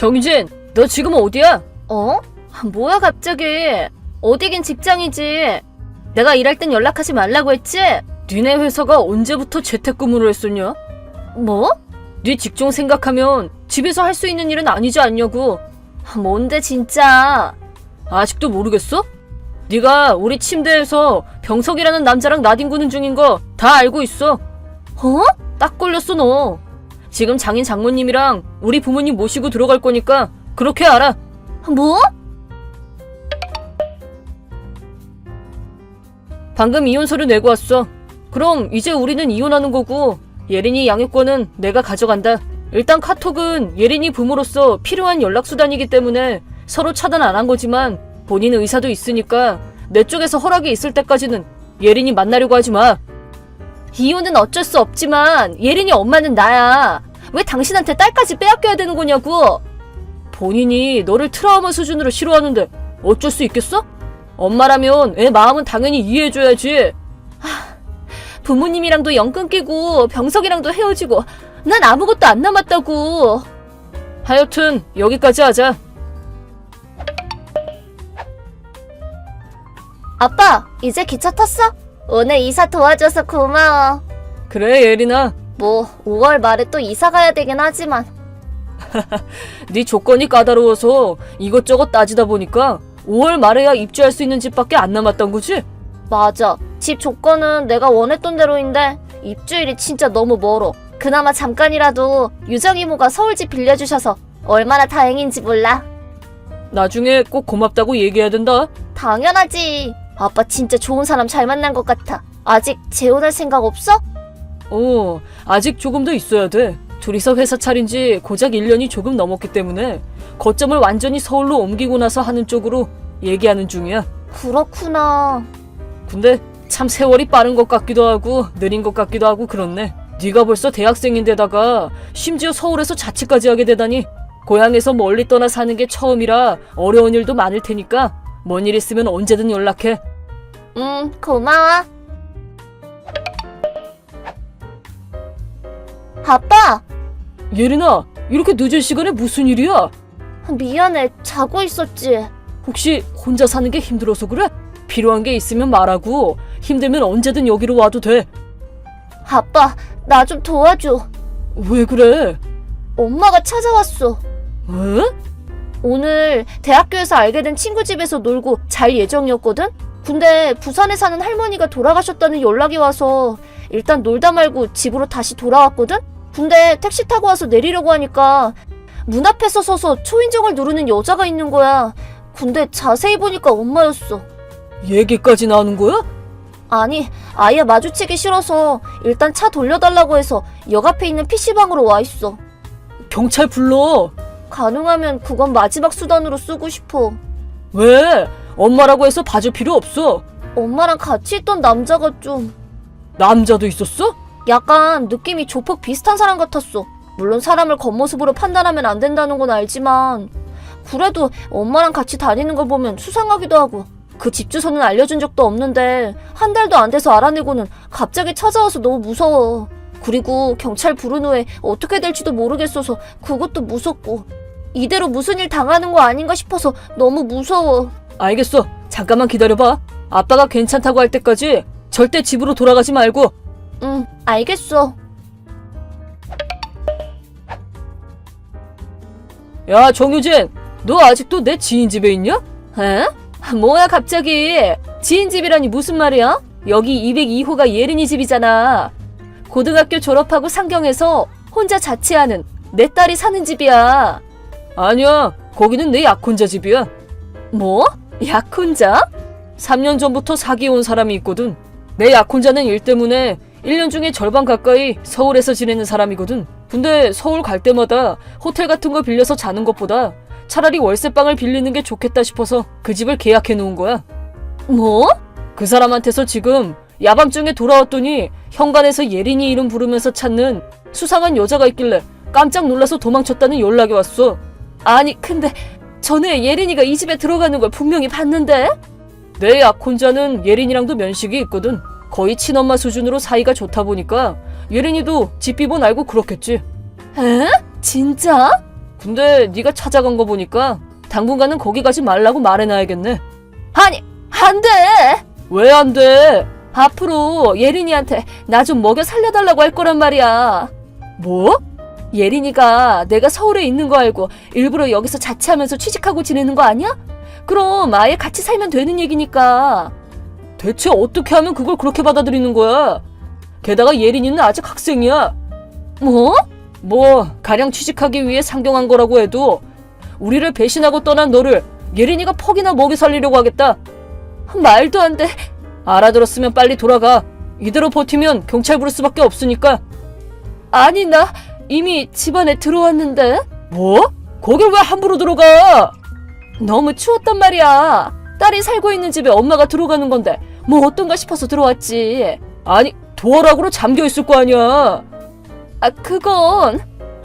정유진, 너 지금 어디야? 어? 뭐야 갑자기? 어디긴 직장이지. 내가 일할 땐 연락하지 말라고 했지? 니네 회사가 언제부터 재택근무를 했었냐? 뭐? 네 직종 생각하면 집에서 할 수 있는 일은 아니지 않냐고. 뭔데 진짜? 아직도 모르겠어? 네가 우리 침대에서 병석이라는 남자랑 나뒹구는 중인 거 다 알고 있어. 어? 딱 걸렸어 너. 지금 장인 장모님이랑 우리 부모님 모시고 들어갈 거니까 그렇게 알아. 뭐? 방금 이혼 서류 내고 왔어. 그럼 이제 우리는 이혼하는 거고 예린이 양육권은 내가 가져간다. 일단 카톡은 예린이 부모로서 필요한 연락수단이기 때문에 서로 차단 안 한 거지만 본인 의사도 있으니까 내 쪽에서 허락이 있을 때까지는 예린이 만나려고 하지 마. 이혼은 어쩔 수 없지만 예린이 엄마는 나야. 왜 당신한테 딸까지 빼앗겨야 되는 거냐고. 본인이 너를 트라우마 수준으로 싫어하는데 어쩔 수 있겠어? 엄마라면 애 마음은 당연히 이해해줘야지. 부모님이랑도 연 끊기고 병석이랑도 헤어지고 난 아무것도 안 남았다고. 하여튼 여기까지 하자. 아빠, 이제 기차 탔어? 오늘 이사 도와줘서 고마워. 그래 예린아. 뭐 5월 말에 또 이사 가야 되긴 하지만. 네 조건이 까다로워서 이것저것 따지다 보니까 5월 말에야 입주할 수 있는 집밖에 안 남았던 거지? 맞아. 집 조건은 내가 원했던 대로인데 입주일이 진짜 너무 멀어. 그나마 잠깐이라도 유정이모가 서울집 빌려주셔서 얼마나 다행인지 몰라. 나중에 꼭 고맙다고 얘기해야 된다. 당연하지. 아빠 진짜 좋은 사람 잘 만난 것 같아. 아직 재혼할 생각 없어? 아직 조금 더 있어야 돼. 둘이서 회사 차린 지 고작 1년이 조금 넘었기 때문에 거점을 완전히 서울로 옮기고 나서 하는 쪽으로 얘기하는 중이야. 그렇구나. 근데 참 세월이 빠른 것 같기도 하고 느린 것 같기도 하고 그렇네. 네가 벌써 대학생인데다가 심지어 서울에서 자취까지 하게 되다니. 고향에서 멀리 떠나 사는 게 처음이라 어려운 일도 많을 테니까 뭔 일 있으면 언제든 연락해. 고마워. 아빠! 예린아, 이렇게 늦은 시간에 무슨 일이야? 미안해. 자고 있었지. 혹시 혼자 사는 게 힘들어서 그래? 필요한 게 있으면 말하고 힘들면 언제든 여기로 와도 돼. 아빠, 나 좀 도와줘. 왜 그래? 엄마가 찾아왔어. 왜? 오늘 대학교에서 알게 된 친구 집에서 놀고 잘 예정이었거든? 근데 부산에 사는 할머니가 돌아가셨다는 연락이 와서 일단 놀다 말고 집으로 다시 돌아왔거든? 근데 택시 타고 와서 내리려고 하니까 문 앞에서 서서 초인종을 누르는 여자가 있는 거야. 근데 자세히 보니까 엄마였어. 얘기까지 나오는 거야? 아니, 아예 마주치기 싫어서 일단 차 돌려달라고 해서 역 앞에 있는 PC방으로 와 있어. 경찰 불러. 가능하면 그건 마지막 수단으로 쓰고 싶어. 왜? 엄마라고 해서 봐줄 필요 없어. 엄마랑 같이 있던 남자가 좀 남자도 있었어? 약간 느낌이 조폭 비슷한 사람 같았어. 물론 사람을 겉모습으로 판단하면 안 된다는 건 알지만 그래도 엄마랑 같이 다니는 걸 보면 수상하기도 하고. 그 집 주소는 알려준 적도 없는데 한 달도 안 돼서 알아내고는 갑자기 찾아와서 너무 무서워. 그리고 경찰 부른 후에 어떻게 될지도 모르겠어서 그것도 무섭고. 이대로 무슨 일 당하는 거 아닌가 싶어서 너무 무서워. 알겠어. 잠깐만 기다려봐. 아빠가 괜찮다고 할 때까지 절대 집으로 돌아가지 말고. 응, 알겠어. 야, 정유진, 너 아직도 내 지인 집에 있냐? 에? 뭐야 갑자기. 지인 집이라니 무슨 말이야? 여기 202호가 예린이 집이잖아. 고등학교 졸업하고 상경해서 혼자 자취하는 내 딸이 사는 집이야. 아니야, 거기는 내 약혼자 집이야. 뭐? 약혼자? 3년 전부터 사귀어온 사람이 있거든. 내 약혼자는 일 때문에 1년 중에 절반 가까이 서울에서 지내는 사람이거든. 근데 서울 갈 때마다 호텔 같은 거 빌려서 자는 것보다 차라리 월세방을 빌리는 게 좋겠다 싶어서 그 집을 계약해 놓은 거야. 뭐? 그 사람한테서 지금 야밤중에 돌아왔더니 현관에서 예린이 이름 부르면서 찾는 수상한 여자가 있길래 깜짝 놀라서 도망쳤다는 연락이 왔어. 아니 근데 전에 예린이가 이 집에 들어가는 걸 분명히 봤는데? 내 약혼자는 예린이랑도 면식이 있거든. 거의 친엄마 수준으로 사이가 좋다 보니까 예린이도 집 비번 알고 그렇겠지. 에? 진짜? 근데 네가 찾아간 거 보니까 당분간은 거기 가지 말라고 말해놔야겠네. 아니, 안 돼! 왜 안 돼? 앞으로 예린이한테 나 좀 먹여 살려달라고 할 거란 말이야. 뭐? 예린이가 내가 서울에 있는 거 알고 일부러 여기서 자취하면서 취직하고 지내는 거 아니야? 그럼 아예 같이 살면 되는 얘기니까. 대체 어떻게 하면 그걸 그렇게 받아들이는 거야? 게다가 예린이는 아직 학생이야. 뭐? 뭐 가령 취직하기 위해 상경한 거라고 해도 우리를 배신하고 떠난 너를 예린이가 퍽이나 먹여 살리려고 하겠다. 말도 안 돼. 알아들었으면 빨리 돌아가. 이대로 버티면 경찰 부를 수밖에 없으니까. 아니, 나 이미 집안에 들어왔는데? 뭐? 거길 왜 함부로 들어가? 너무 추웠단 말이야. 딸이 살고 있는 집에 엄마가 들어가는 건데 뭐 어떤가 싶어서 들어왔지. 아니, 도어락으로 잠겨 있을 거 아니야. 아, 그건...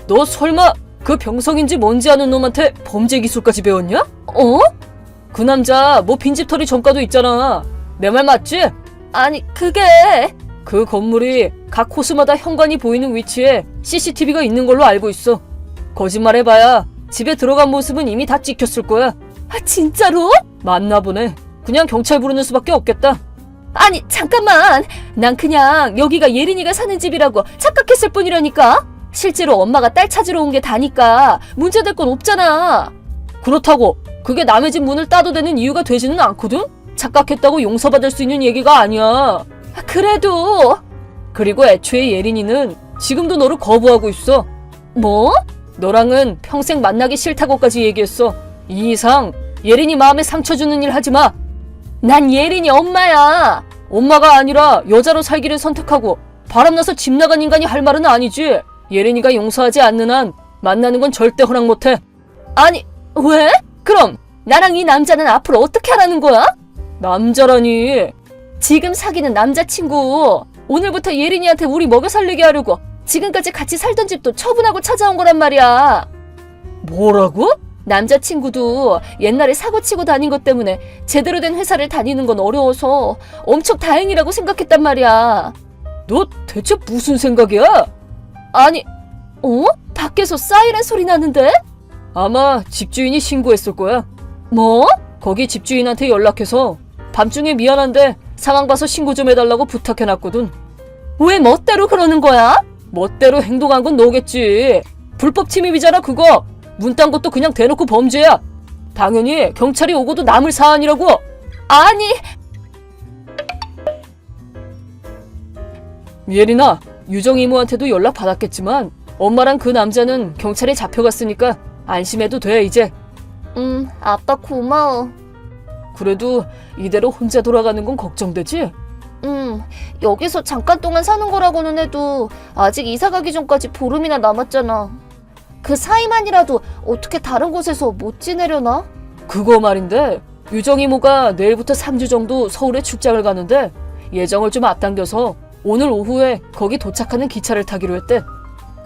너 설마 그 병성인지 뭔지 아는 놈한테 범죄 기술까지 배웠냐? 어? 그 남자 뭐 빈집털이 전과도 있잖아. 내 말 맞지? 아니, 그게... 그 건물이 각 호수마다 현관이 보이는 위치에 CCTV가 있는 걸로 알고 있어. 거짓말해봐야 집에 들어간 모습은 이미 다 찍혔을 거야. 아, 진짜로? 맞나 보네. 그냥 경찰 부르는 수밖에 없겠다. 아니, 잠깐만. 난 그냥 여기가 예린이가 사는 집이라고 착각했을 뿐이라니까. 실제로 엄마가 딸 찾으러 온 게 다니까 문제될 건 없잖아. 그렇다고 그게 남의 집 문을 따도 되는 이유가 되지는 않거든? 착각했다고 용서받을 수 있는 얘기가 아니야. 아, 그래도... 그리고 애초에 예린이는 지금도 너를 거부하고 있어. 뭐? 너랑은 평생 만나기 싫다고까지 얘기했어. 이 이상 예린이 마음에 상처 주는 일 하지 마. 난 예린이 엄마야. 엄마가 아니라 여자로 살기를 선택하고 바람나서 집 나간 인간이 할 말은 아니지. 예린이가 용서하지 않는 한 만나는 건 절대 허락 못해. 아니, 왜? 그럼 나랑 이 남자는 앞으로 어떻게 하라는 거야? 남자라니. 지금 사귀는 남자친구. 오늘부터 예린이한테 우리 먹여 살리게 하려고 지금까지 같이 살던 집도 처분하고 찾아온 거란 말이야. 뭐라고? 남자친구도 옛날에 사고치고 다닌 것 때문에 제대로 된 회사를 다니는 건 어려워서 엄청 다행이라고 생각했단 말이야. 너 대체 무슨 생각이야? 아니, 밖에서 사이렌 소리 나는데? 아마 집주인이 신고했을 거야. 뭐? 거기 집주인한테 연락해서 밤중에 미안한데 상황 봐서 신고 좀 해달라고 부탁해놨거든. 왜 멋대로 그러는 거야? 멋대로 행동한 건 너겠지. 불법 침입이잖아 그거. 문 딴 것도 그냥 대놓고 범죄야. 당연히 경찰이 오고도 남을 사안이라고. 아니, 예린아, 유정 이모한테도 연락 받았겠지만 엄마랑 그 남자는 경찰에 잡혀갔으니까 안심해도 돼 이제. 아빠 고마워. 그래도 이대로 혼자 돌아가는 건 걱정되지? 여기서 잠깐 동안 사는 거라고는 해도 아직 이사 가기 전까지 보름이나 남았잖아. 그 사이만이라도 어떻게 다른 곳에서 못 지내려나? 그거 말인데 유정 이모가 내일부터 3주 정도 서울에 출장을 가는데 예정을 좀 앞당겨서 오늘 오후에 거기 도착하는 기차를 타기로 했대.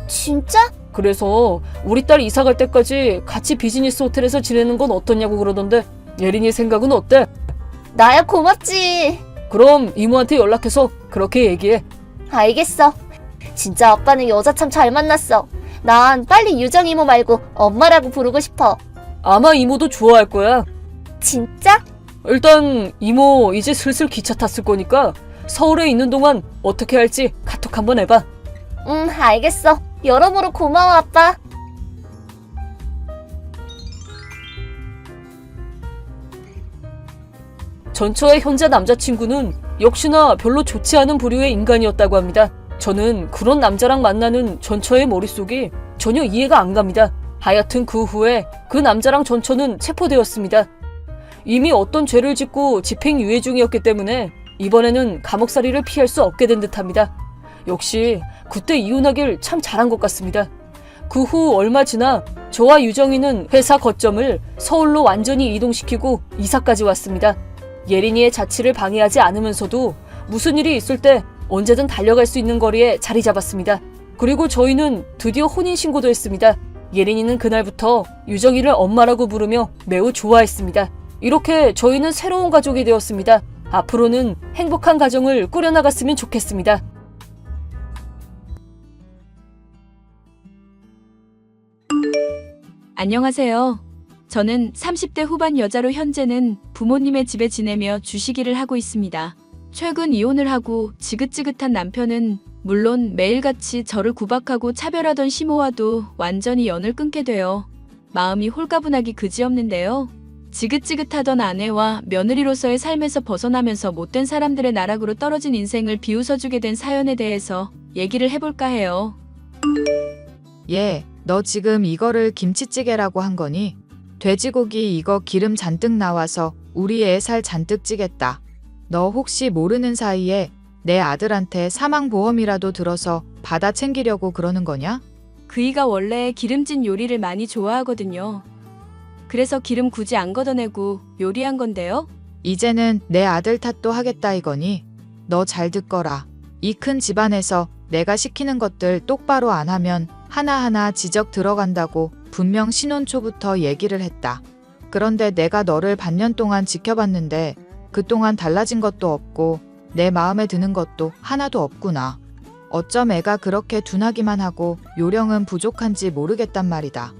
진짜? 그래서 우리 딸 이사 갈 때까지 같이 비즈니스 호텔에서 지내는 건 어떠냐고 그러던데 예린이 생각은 어때? 나야 고맙지. 그럼 이모한테 연락해서 그렇게 얘기해. 알겠어. 진짜 아빠는 여자 참 잘 만났어. 난 빨리 유정 이모 말고 엄마라고 부르고 싶어. 아마 이모도 좋아할 거야. 진짜? 일단 이모 이제 슬슬 기차 탔을 거니까 서울에 있는 동안 어떻게 할지 카톡 한번 해봐. 알겠어. 여러모로 고마워, 아빠. 전처의 현재 남자친구는 역시나 별로 좋지 않은 부류의 인간이었다고 합니다. 저는 그런 남자랑 만나는 전처의 머릿속이 전혀 이해가 안 갑니다. 하여튼 그 후에 그 남자랑 전처는 체포되었습니다. 이미 어떤 죄를 짓고 집행유예 중이었기 때문에 이번에는 감옥살이를 피할 수 없게 된 듯합니다. 역시 그때 이혼하길 참 잘한 것 같습니다. 그 후 얼마 지나 저와 유정이는 회사 거점을 서울로 완전히 이동시키고 이사까지 왔습니다. 예린이의 자취를 방해하지 않으면서도 무슨 일이 있을 때 언제든 달려갈 수 있는 거리에 자리 잡았습니다. 그리고 저희는 드디어 혼인신고도 했습니다. 예린이는 그날부터 유정이를 엄마라고 부르며 매우 좋아했습니다. 이렇게 저희는 새로운 가족이 되었습니다. 앞으로는 행복한 가정을 꾸려나갔으면 좋겠습니다. 안녕하세요. 저는 30대 후반 여자로 현재는 부모님의 집에 지내며 주식일을 하고 있습니다. 최근 이혼을 하고 지긋지긋한 남편은 물론 매일같이 저를 구박하고 차별하던 시모와도 완전히 연을 끊게 되어 마음이 홀가분하기 그지없는데요. 지긋지긋하던 아내와 며느리로서의 삶에서 벗어나면서 못된 사람들의 나락으로 떨어진 인생을 비웃어주게 된 사연에 대해서 얘기를 해볼까 해요. 얘, 너 지금 이거를 김치찌개라고 한 거니? 돼지고기 이거 기름 잔뜩 나와서 우리 애 살 잔뜩 찌겠다. 너 혹시 모르는 사이에 내 아들한테 사망보험이라도 들어서 받아 챙기려고 그러는 거냐? 그이가 원래 기름진 요리를 많이 좋아하거든요. 그래서 기름 굳이 안 걷어내고 요리한 건데요. 이제는 내 아들 탓도 하겠다 이거니? 너 잘 듣거라. 이 큰 집안에서 내가 시키는 것들 똑바로 안 하면 하나하나 지적 들어간다고 분명 신혼 초부터 얘기를 했다. 그런데 내가 너를 반년 동안 지켜봤는데 그동안 달라진 것도 없고 내 마음에 드는 것도 하나도 없구나. 어쩜 애가 그렇게 둔하기만 하고 요령은 부족한지 모르겠단 말이다.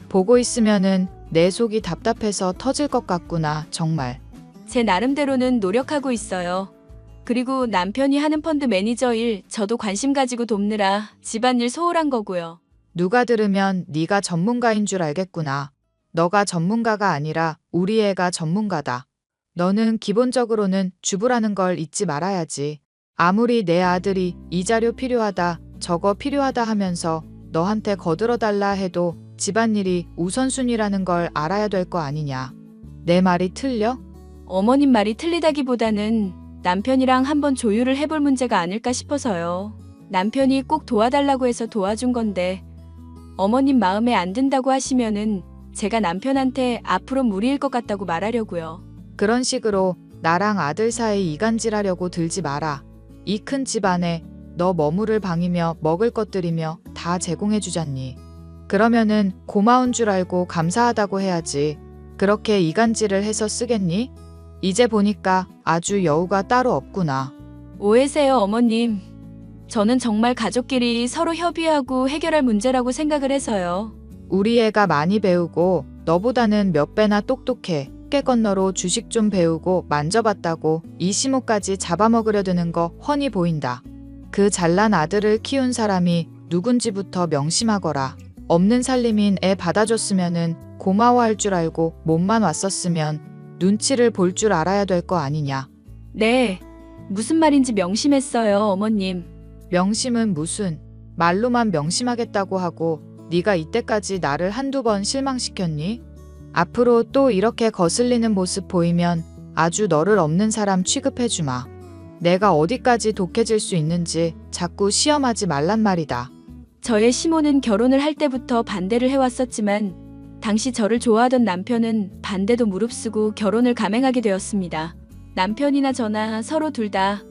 보고 있으면은 내 속이 답답해서 터질 것 같구나, 정말. 제 나름대로는 노력하고 있어요. 그리고 남편이 하는 펀드 매니저 일 저도 관심 가지고 돕느라 집안일 소홀한 거고요. 누가 들으면 네가 전문가인 줄 알겠구나. 너가 전문가가 아니라 우리 애가 전문가다. 너는 기본적으로는 주부라는 걸 잊지 말아야지. 아무리 내 아들이 이 자료 필요하다, 저거 필요하다 하면서 너한테 거들어달라 해도 집안일이 우선순위라는 걸 알아야 될 거 아니냐. 내 말이 틀려? 어머님 말이 틀리다기보다는 남편이랑 한번 조율을 해볼 문제가 아닐까 싶어서요. 남편이 꼭 도와달라고 해서 도와준 건데 어머님 마음에 안 든다고 하시면은 제가 남편한테 앞으로 무리일 것 같다고 말하려고요. 그런 식으로 나랑 아들 사이 이간질하려고 들지 마라. 이 큰 집안에 너 머무를 방이며 먹을 것들이며 다 제공해주잖니. 그러면은 고마운 줄 알고 감사하다고 해야지. 그렇게 이간질을 해서 쓰겠니? 이제 보니까 아주 여우가 따로 없구나. 오해세요, 어머님. 저는 정말 가족끼리 서로 협의하고 해결할 문제라고 생각을 해서요. 우리 애가 많이 배우고 너보다는 몇 배나 똑똑해. 깨 건너로 주식 좀 배우고 만져봤다고 이 시모까지 잡아먹으려 드는 거 훤히 보인다. 그 잘난 아들을 키운 사람이 누군지부터 명심하거라. 없는 살림인 애 받아줬으면은 고마워할 줄 알고 몸만 왔었으면 눈치를 볼 줄 알아야 될 거 아니냐. 네, 무슨 말인지 명심했어요, 어머님. 명심은 무슨, 말로만 명심하겠다고 하고 네가 이때까지 나를 한두 번 실망시켰니? 앞으로 또 이렇게 거슬리는 모습 보이면 아주 너를 없는 사람 취급해주마. 내가 어디까지 독해질 수 있는지 자꾸 시험하지 말란 말이다. 저의 시모는 결혼을 할 때부터 반대를 해왔었지만 당시 저를 좋아하던 남편은 반대도 무릅쓰고 결혼을 감행하게 되었습니다. 남편이나 저나 서로 둘 다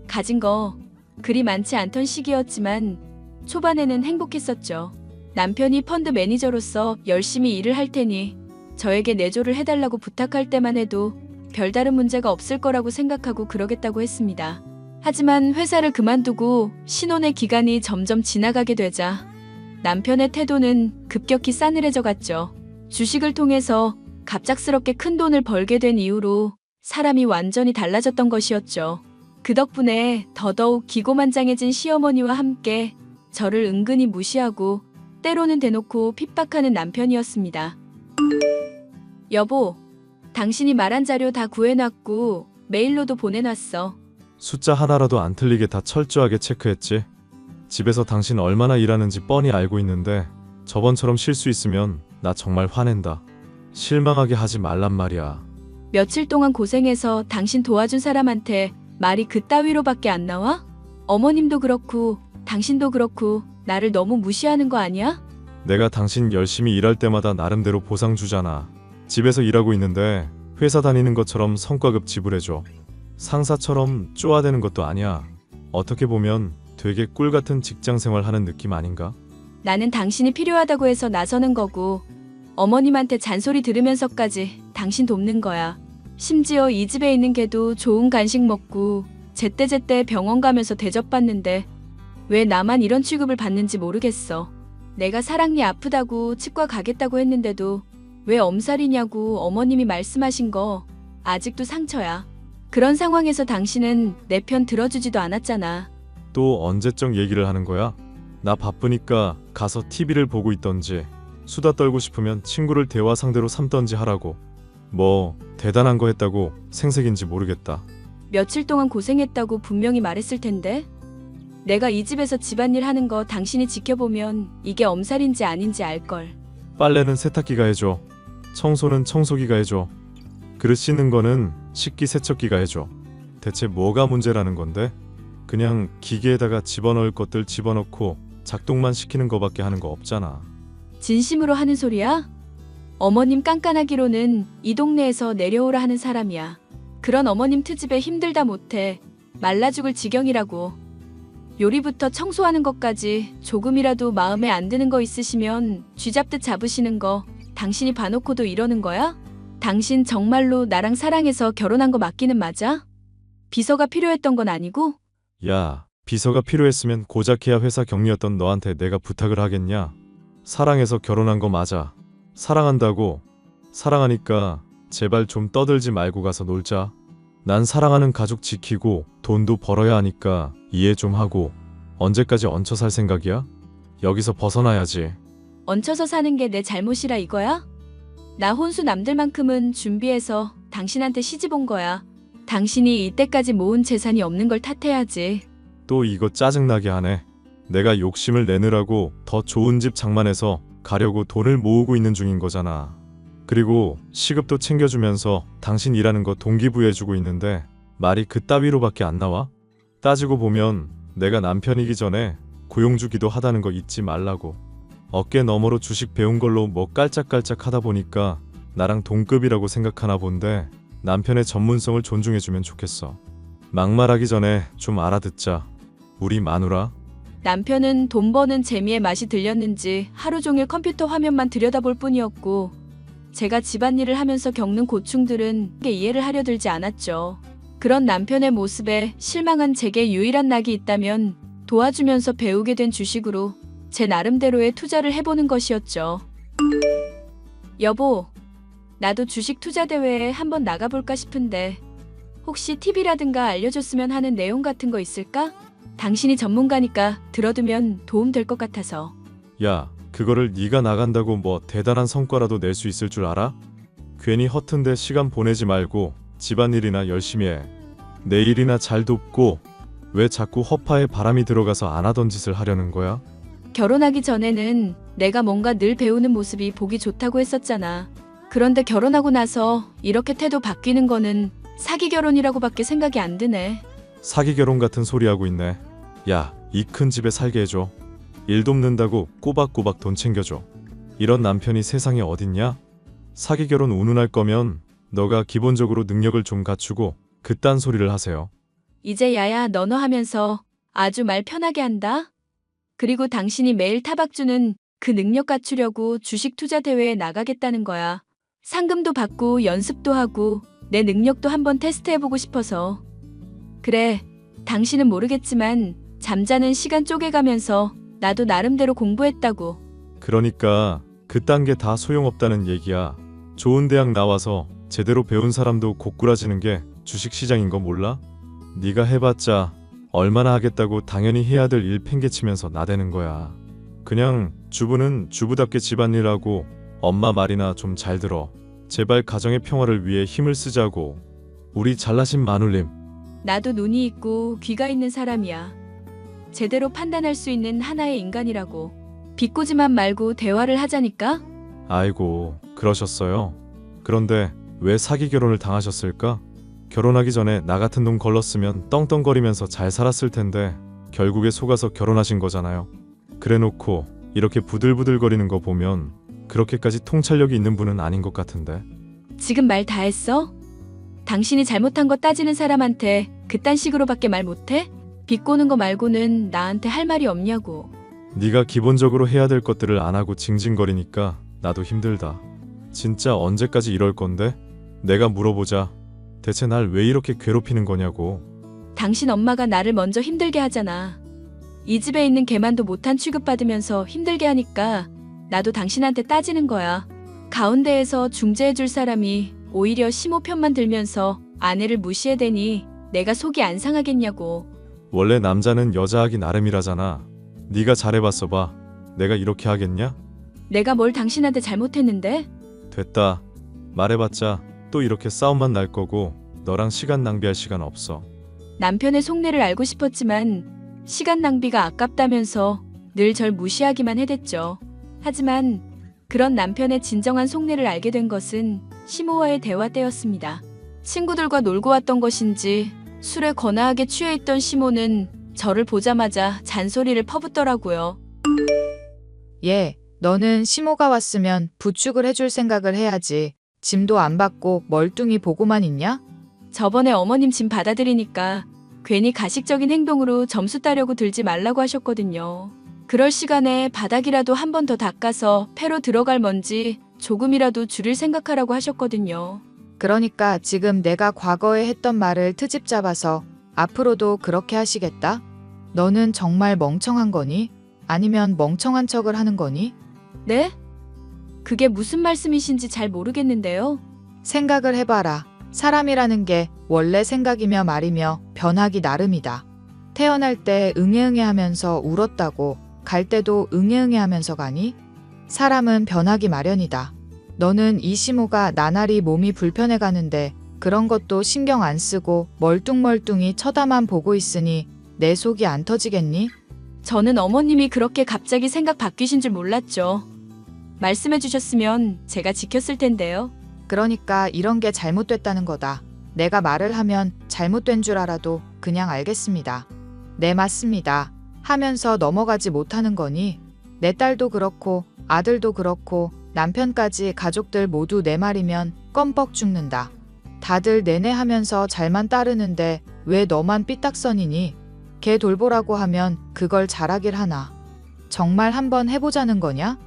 가진 거 그리 많지 않던 시기였지만 초반에는 행복했었죠. 남편이 펀드 매니저로서 열심히 일을 할 테니 저에게 내조를 해달라고 부탁할 때만 해도 별다른 문제가 없을 거라고 생각하고 그러겠다고 했습니다. 하지만 회사를 그만두고 신혼의 기간이 점점 지나가게 되자 남편의 태도는 급격히 싸늘해져 갔죠. 주식을 통해서 갑작스럽게 큰 돈을 벌게 된 이후로 사람이 완전히 달라졌던 것이었죠. 그 덕분에 더더욱 기고만장해진 시어머니와 함께 저를 은근히 무시하고 때로는 대놓고 핍박하는 남편이었습니다. 여보, 당신이 말한 자료 다 구해놨고 메일로도 보내놨어. 숫자 하나라도 안 틀리게 다 철저하게 체크했지. 집에서 당신 얼마나 일하는지 뻔히 알고 있는데 저번처럼 실수 있으면 나 정말 화낸다. 실망하게 하지 말란 말이야. 며칠 동안 고생해서 당신 도와준 사람한테 말이 그따위로밖에 안 나와? 어머님도 그렇고 당신도 그렇고 나를 너무 무시하는 거 아니야? 내가 당신 열심히 일할 때마다 나름대로 보상 주잖아. 집에서 일하고 있는데 회사 다니는 것처럼 성과급 지불해줘. 상사처럼 쪼아대는 것도 아니야. 어떻게 보면 되게 꿀같은 직장생활 하는 느낌 아닌가? 나는 당신이 필요하다고 해서 나서는 거고 어머님한테 잔소리 들으면서까지 당신 돕는 거야. 심지어 이 집에 있는 걔도 좋은 간식 먹고 제때제때 병원 가면서 대접받는데 왜 나만 이런 취급을 받는지 모르겠어. 내가 사랑니 아프다고 치과 가겠다고 했는데도 왜 엄살이냐고 어머님이 말씀하신 거 아직도 상처야. 그런 상황에서 당신은 내 편 들어주지도 않았잖아. 또 언제적 얘기를 하는 거야? 나 바쁘니까 가서 TV를 보고 있던지 수다 떨고 싶으면 친구를 대화 상대로 삼던지 하라고. 뭐 대단한 거 했다고 생색인지 모르겠다. 며칠 동안 고생했다고 분명히 말했을 텐데. 내가 이 집에서 집안일 하는 거 당신이 지켜보면 이게 엄살인지 아닌지 알걸. 빨래는 세탁기가 해줘. 청소는 청소기가 해줘. 그릇 씻는 거는 식기세척기가 해줘. 대체 뭐가 문제라는 건데? 그냥 기계에다가 집어넣을 것들 집어넣고 작동만 시키는 거밖에 하는 거 없잖아. 진심으로 하는 소리야? 어머님 깐깐하기로는 이 동네에서 내려오라 하는 사람이야. 그런 어머님 트집에 힘들다 못해 말라 죽을 지경이라고. 요리부터 청소하는 것까지 조금이라도 마음에 안 드는 거 있으시면 쥐잡듯 잡으시는 거 당신이 봐놓고도 이러는 거야? 당신 정말로 나랑 사랑해서 결혼한 거 맞기는 맞아? 비서가 필요했던 건 아니고? 야, 비서가 필요했으면 고작 해야 회사 격리였던 너한테 내가 부탁을 하겠냐? 사랑해서 결혼한 거 맞아. 사랑한다고. 사랑하니까 제발 좀 떠들지 말고 가서 놀자. 난 사랑하는 가족 지키고 돈도 벌어야 하니까 이해 좀 하고. 언제까지 얹혀 살 생각이야? 여기서 벗어나야지. 얹혀서 사는 게 내 잘못이라 이거야? 나 혼수 남들만큼은 준비해서 당신한테 시집 온 거야. 당신이 이때까지 모은 재산이 없는 걸 탓해야지. 또 이거 짜증나게 하네. 내가 욕심을 내느라고 더 좋은 집 장만해서 가려고 돈을 모으고 있는 중인 거잖아. 그리고 시급도 챙겨주면서 당신 일하는 거 동기부여해주고 있는데 말이 그따위로밖에 안 나와? 따지고 보면 내가 남편이기 전에 고용주기도 하다는 거 잊지 말라고. 어깨 너머로 주식 배운 걸로 뭐 깔짝깔짝 하다 보니까 나랑 동급이라고 생각하나 본데 남편의 전문성을 존중해주면 좋겠어. 막말하기 전에 좀 알아듣자. 우리 마누라. 남편은 돈 버는 재미에 맛이 들렸는지 하루 종일 컴퓨터 화면만 들여다볼 뿐이었고 제가 집안일을 하면서 겪는 고충들은 이해를 하려 들지 않았죠. 그런 남편의 모습에 실망한 제게 유일한 낙이 있다면 도와주면서 배우게 된 주식으로 제 나름대로의 투자를 해보는 것이었죠. 여보, 나도 주식 투자 대회에 한번 나가볼까 싶은데 혹시 팁이라든가 알려줬으면 하는 내용 같은 거 있을까? 당신이 전문가니까 들어두면 도움 될 것 같아서. 야, 그거를 네가 나간다고 뭐 대단한 성과라도 낼 수 있을 줄 알아? 괜히 허튼데 시간 보내지 말고 집안일이나 열심히 해. 내 일이나 잘 돕고. 왜 자꾸 허파에 바람이 들어가서 안 하던 짓을 하려는 거야? 결혼하기 전에는 내가 뭔가 늘 배우는 모습이 보기 좋다고 했었잖아. 그런데 결혼하고 나서 이렇게 태도 바뀌는 거는 사기 결혼이라고밖에 생각이 안 드네. 사기 결혼 같은 소리 하고 있네. 야, 이 큰 집에 살게 해줘. 일 돕는다고 꼬박꼬박 돈 챙겨줘. 이런 남편이 세상에 어딨냐? 사기 결혼 운운할 거면 너가 기본적으로 능력을 좀 갖추고 그딴 소리를 하세요. 이제 야야 너너 하면서 아주 말 편하게 한다. 그리고 당신이 매일 타박 주는 그 능력 갖추려고 주식 투자 대회에 나가겠다는 거야. 상금도 받고 연습도 하고 내 능력도 한번 테스트해보고 싶어서. 그래, 당신은 모르겠지만 잠자는 시간 쪼개가면서 나도 나름대로 공부했다고. 그러니까 그딴 게 다 소용없다는 얘기야. 좋은 대학 나와서 제대로 배운 사람도 고꾸라지는 게 주식시장인 거 몰라? 네가 해봤자 얼마나 하겠다고 당연히 해야 될 일 팽개치면서 나대는 거야. 그냥 주부는 주부답게 집안일하고 엄마 말이나 좀 잘 들어. 제발 가정의 평화를 위해 힘을 쓰자고. 우리 잘나신 마눌님. 나도 눈이 있고 귀가 있는 사람이야. 제대로 판단할 수 있는 하나의 인간이라고. 비꼬지만 말고 대화를 하자니까? 아이고, 그러셨어요. 그런데 왜 사기 결혼을 당하셨을까? 결혼하기 전에 나 같은 놈 걸렀으면 떵떵거리면서 잘 살았을 텐데 결국에 속아서 결혼하신 거잖아요. 그래놓고 이렇게 부들부들거리는 거 보면 그렇게까지 통찰력이 있는 분은 아닌 것 같은데. 지금 말 다 했어? 당신이 잘못한 거 따지는 사람한테 그딴 식으로밖에 말 못해? 비꼬는 거 말고는 나한테 할 말이 없냐고. 네가 기본적으로 해야 될 것들을 안 하고 징징거리니까 나도 힘들다. 진짜 언제까지 이럴 건데? 내가 물어보자. 대체 날 왜 이렇게 괴롭히는 거냐고. 당신 엄마가 나를 먼저 힘들게 하잖아. 이 집에 있는 걔만도 못한 취급받으면서 힘들게 하니까 나도 당신한테 따지는 거야. 가운데에서 중재해줄 사람이 오히려 시모 편만 들면서 아내를 무시해대니 내가 속이 안 상하겠냐고. 원래 남자는 여자하기 나름이라잖아. 네가 잘해봤어 봐. 내가 이렇게 하겠냐? 내가 뭘 당신한테 잘못했는데? 됐다. 말해봤자 또 이렇게 싸움만 날 거고 너랑 시간 낭비할 시간 없어. 남편의 속내를 알고 싶었지만 시간 낭비가 아깝다면서 늘 절 무시하기만 해댔죠. 하지만 그런 남편의 진정한 속내를 알게 된 것은 시모와의 대화 때였습니다. 친구들과 놀고 왔던 것인지 술에 거나하게 취해있던 시모는 저를 보자마자 잔소리를 퍼붓더라고요. 얘, 너는 시모가 왔으면 부축을 해줄 생각을 해야지. 짐도 안 받고 멀뚱히 보고만 있냐? 저번에 어머님 짐 받아들이니까 괜히 가식적인 행동으로 점수 따려고 들지 말라고 하셨거든요. 그럴 시간에 바닥이라도 한 번 더 닦아서 폐로 들어갈 먼지 조금이라도 줄일 생각하라고 하셨거든요. 그러니까 지금 내가 과거에 했던 말을 트집 잡아서 앞으로도 그렇게 하시겠다? 너는 정말 멍청한 거니? 아니면 멍청한 척을 하는 거니? 네? 그게 무슨 말씀이신지 잘 모르겠는데요. 생각을 해봐라. 사람이라는 게 원래 생각이며 말이며 변하기 나름이다. 태어날 때 응애응애 하면서 울었다고 갈 때도 응애응애 하면서 가니? 사람은 변하기 마련이다. 너는 이 시모가 나날이 몸이 불편해 가는데 그런 것도 신경 안 쓰고 멀뚱멀뚱히 쳐다만 보고 있으니 내 속이 안 터지겠니? 저는 어머님이 그렇게 갑자기 생각 바뀌신 줄 몰랐죠. 말씀해 주셨으면 제가 지켰을 텐데요. 그러니까 이런 게 잘못됐다는 거다. 내가 말을 하면 잘못된 줄 알아도 그냥 알겠습니다. 네, 맞습니다. 하면서 넘어가지 못하는 거니? 내 딸도 그렇고 아들도 그렇고 남편까지 가족들 모두 내 말이면 껌뻑 죽는다. 다들 내내 하면서 잘만 따르는데 왜 너만 삐딱선이니? 걔 돌보라고 하면 그걸 잘하길 하나. 정말 한번 해보자는 거냐?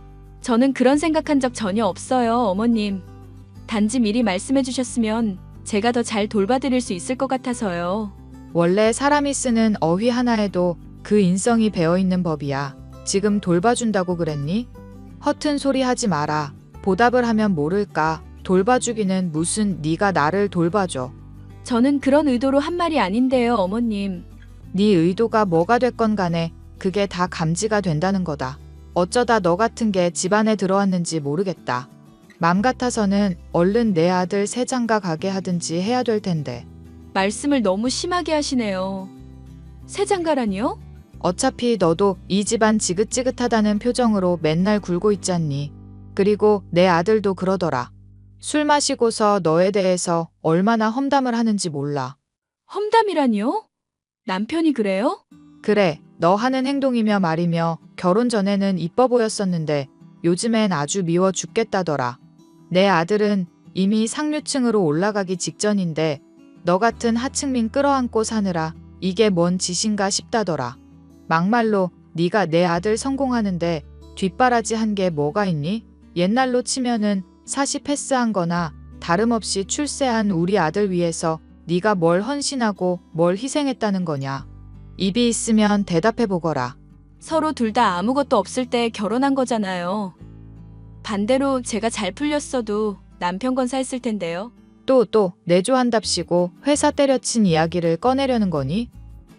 저는 그런 생각한 적 전혀 없어요, 어머님. 단지 미리 말씀해 주셨으면 제가 더 잘 돌봐드릴 수 있을 것 같아서요. 원래 사람이 쓰는 어휘 하나에도 그 인성이 배어있는 법이야. 지금 돌봐준다고 그랬니? 허튼 소리 하지 마라. 보답을 하면 모를까. 돌봐주기는 무슨 네가 나를 돌봐줘. 저는 그런 의도로 한 말이 아닌데요, 어머님. 네 의도가 뭐가 됐건 간에 그게 다 감지가 된다는 거다. 어쩌다 너 같은 게 집안에 들어왔는지 모르겠다. 맘 같아서는 얼른 내 아들 새 장가 가게 하든지 해야 될 텐데. 말씀을 너무 심하게 하시네요. 새 장가라니요? 어차피 너도 이 집안 지긋지긋하다는 표정으로 맨날 굴고 있잖니. 그리고 내 아들도 그러더라. 술 마시고서 너에 대해서 얼마나 험담을 하는지 몰라. 험담이라니요? 남편이 그래요? 그래, 너 하는 행동이며 말이며 결혼 전에는 이뻐 보였었는데 요즘엔 아주 미워 죽겠다더라. 내 아들은 이미 상류층으로 올라가기 직전인데 너 같은 하층민 끌어안고 사느라 이게 뭔 짓인가 싶다더라. 막말로 네가 내 아들 성공하는데 뒷바라지 한 게 뭐가 있니? 옛날로 치면은 사시 패스한 거나 다름없이 출세한 우리 아들 위해서 네가 뭘 헌신하고 뭘 희생했다는 거냐. 입이 있으면 대답해 보거라. 서로 둘 다 아무것도 없을 때 결혼한 거잖아요. 반대로 제가 잘 풀렸어도 남편 건 샀을 텐데요. 또 내조한답시고 회사 때려친 이야기를 꺼내려는 거니?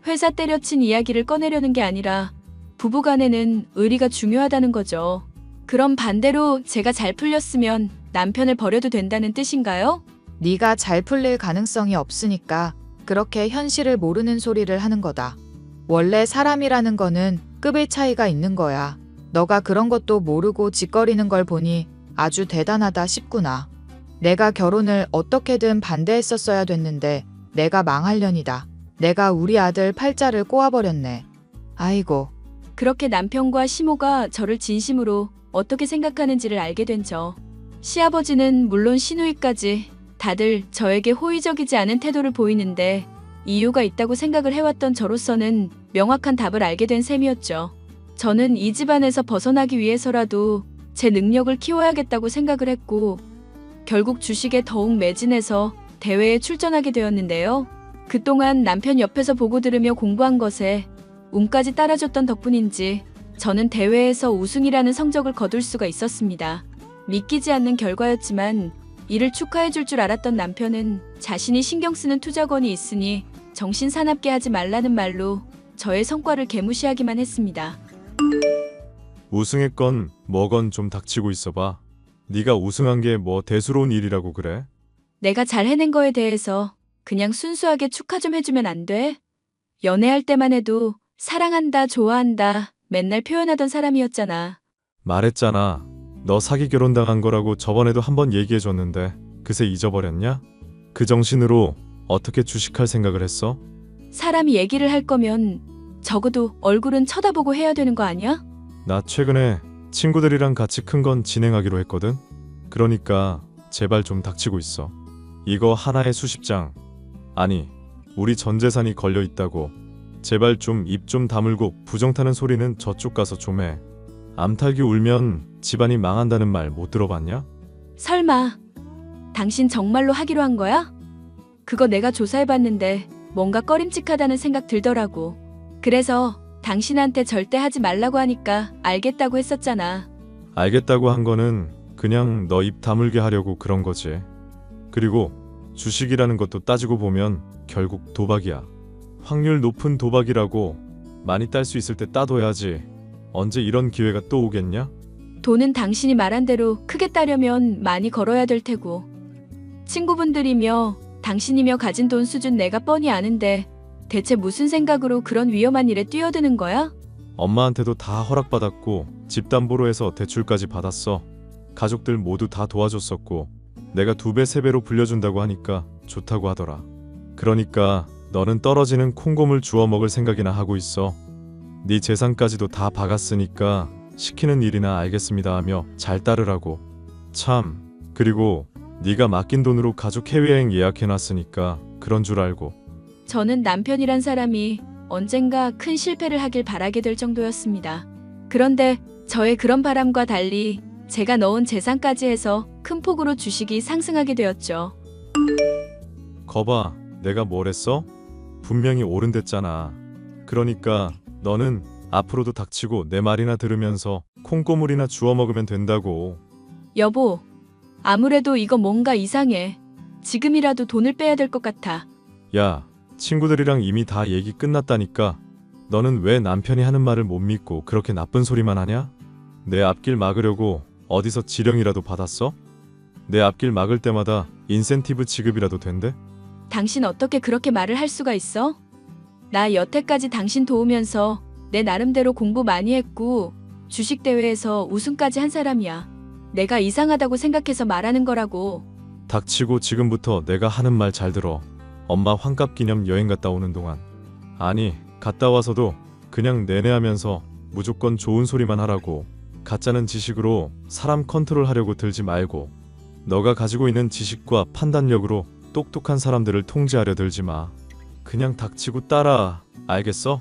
회사 때려친 이야기를 꺼내려는 게 아니라 부부간에는 의리가 중요하다는 거죠. 그럼 반대로 제가 잘 풀렸으면 남편을 버려도 된다는 뜻인가요? 네가 잘 풀릴 가능성이 없으니까 그렇게 현실을 모르는 소리를 하는 거다. 원래 사람이라는 거는 급의 차이가 있는 거야. 너가 그런 것도 모르고 짓거리는 걸 보니 아주 대단하다 싶구나. 내가 결혼을 어떻게든 반대했었어야 됐는데 내가 망할년이다. 내가 우리 아들 팔자를 꼬아버렸네. 아이고. 그렇게 남편과 시모가 저를 진심으로 어떻게 생각하는지를 알게 된 저. 시아버지는 물론 시누이까지 다들 저에게 호의적이지 않은 태도를 보이는데 이유가 있다고 생각을 해왔던 저로서는 명확한 답을 알게 된 셈이었죠. 저는 이 집안에서 벗어나기 위해서라도 제 능력을 키워야겠다고 생각을 했고 결국 주식에 더욱 매진해서 대회에 출전하게 되었는데요. 그동안 남편 옆에서 보고 들으며 공부한 것에 운까지 따라줬던 덕분인지 저는 대회에서 우승이라는 성적을 거둘 수가 있었습니다. 믿기지 않는 결과였지만 이를 축하해줄 줄 알았던 남편은 자신이 신경 쓰는 투자건이 있으니 정신 사납게 하지 말라는 말로 저의 성과를 개무시하기만 했습니다. 우승했건 뭐건 좀 닥치고 있어봐. 네가 우승한 게 뭐 대수로운 일이라고 그래? 내가 잘 해낸 거에 대해서 그냥 순수하게 축하 좀 해주면 안 돼? 연애할 때만 해도 사랑한다, 좋아한다 맨날 표현하던 사람이었잖아. 말했잖아. 너 사기 결혼당한 거라고 저번에도 한번 얘기해줬는데 그새 잊어버렸냐? 그 정신으로 어떻게 주식할 생각을 했어? 사람이 얘기를 할 거면 적어도 얼굴은 쳐다보고 해야 되는 거 아니야? 나 최근에 친구들이랑 같이 큰 건 진행하기로 했거든? 그러니까 제발 좀 닥치고 있어. 이거 하나에 수십 장. 아니, 우리 전 재산이 걸려 있다고. 제발 좀 입 좀 다물고 부정 타는 소리는 저쪽 가서 좀 해. 암탉이 울면 집안이 망한다는 말 못 들어봤냐? 설마 당신 정말로 하기로 한 거야? 그거 내가 조사해봤는데 뭔가 꺼림칙하다는 생각 들더라고. 그래서 당신한테 절대 하지 말라고 하니까 알겠다고 했었잖아. 알겠다고 한 거는 그냥 너 입 다물게 하려고 그런 거지. 그리고 주식이라는 것도 따지고 보면 결국 도박이야. 확률 높은 도박이라고. 많이 딸 수 있을 때 따둬야지. 언제 이런 기회가 또 오겠냐? 돈은 당신이 말한 대로 크게 따려면 많이 걸어야 될 테고. 친구분들이며 당신이며 가진 돈 수준 내가 뻔히 아는데 대체 무슨 생각으로 그런 위험한 일에 뛰어드는 거야? 엄마한테도 다 허락받았고 집 담보로 해서 대출까지 받았어. 가족들 모두 다 도와줬었고 내가 2배, 3배로 불려준다고 하니까 좋다고 하더라. 그러니까 너는 떨어지는 콩고물 주워 먹을 생각이나 하고 있어. 네 재산까지도 다 박았으니까 시키는 일이나 알겠습니다 하며 잘 따르라고. 참, 그리고 네가 맡긴 돈으로 가족 해외여행 예약해놨으니까 그런 줄 알고. 저는 남편이란 사람이 언젠가 큰 실패를 하길 바라게 될 정도였습니다. 그런데 저의 그런 바람과 달리 제가 넣은 재산까지 해서 큰 폭으로 주식이 상승하게 되었죠. 거봐, 내가 뭘 했어? 분명히 오른댔잖아. 그러니까 너는 앞으로도 닥치고 내 말이나 들으면서 콩고물이나 주워 먹으면 된다고. 여보, 아무래도 이거 뭔가 이상해. 지금이라도 돈을 빼야 될 것 같아. 야, 친구들이랑 이미 다 얘기 끝났다니까. 너는 왜 남편이 하는 말을 못 믿고 그렇게 나쁜 소리만 하냐? 내 앞길 막으려고 어디서 지령이라도 받았어? 내 앞길 막을 때마다 인센티브 지급이라도 된대? 당신 어떻게 그렇게 말을 할 수가 있어? 나 여태까지 당신 도우면서 내 나름대로 공부 많이 했고 주식 대회에서 우승까지 한 사람이야. 내가 이상하다고 생각해서 말하는 거라고. 닥치고 지금부터 내가 하는 말 잘 들어. 엄마 환갑 기념 여행 갔다 오는 동안. 아니, 갔다 와서도 그냥 내내하면서 무조건 좋은 소리만 하라고. 가짜는 지식으로 사람 컨트롤하려고 들지 말고. 너가 가지고 있는 지식과 판단력으로 똑똑한 사람들을 통제하려 들지 마. 그냥 닥치고 따라. 알겠어?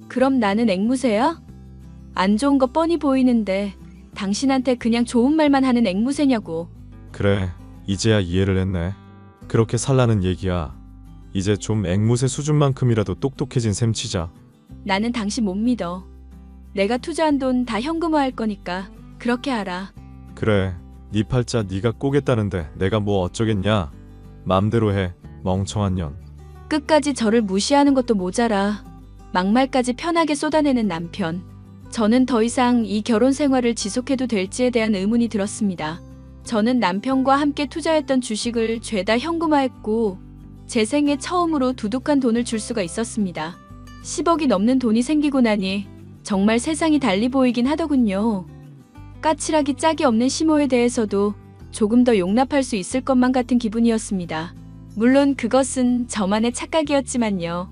그럼 나는 앵무새야? 안 좋은 거 뻔히 보이는데 당신한테 그냥 좋은 말만 하는 앵무새냐고. 그래, 이제야 이해를 했네. 그렇게 살라는 얘기야. 이제 좀 앵무새 수준만큼이라도 똑똑해진 셈 치자. 나는 당신 못 믿어. 내가 투자한 돈 다 현금화할 거니까 그렇게 알아. 그래, 네 팔자 네가 꼬겠다는데 내가 뭐 어쩌겠냐. 맘대로 해, 멍청한 년. 끝까지 저를 무시하는 것도 모자라 막말까지 편하게 쏟아내는 남편. 저는 더 이상 이 결혼 생활을 지속해도 될지에 대한 의문이 들었습니다. 저는 남편과 함께 투자했던 주식을 죄다 현금화했고 제 생애 처음으로 두둑한 돈을 줄 수가 있었습니다. 10억이 넘는 돈이 생기고 나니 정말 세상이 달리 보이긴 하더군요. 까칠하기 짝이 없는 시모에 대해서도 조금 더 용납할 수 있을 것만 같은 기분이었습니다. 물론 그것은 저만의 착각이었지만요.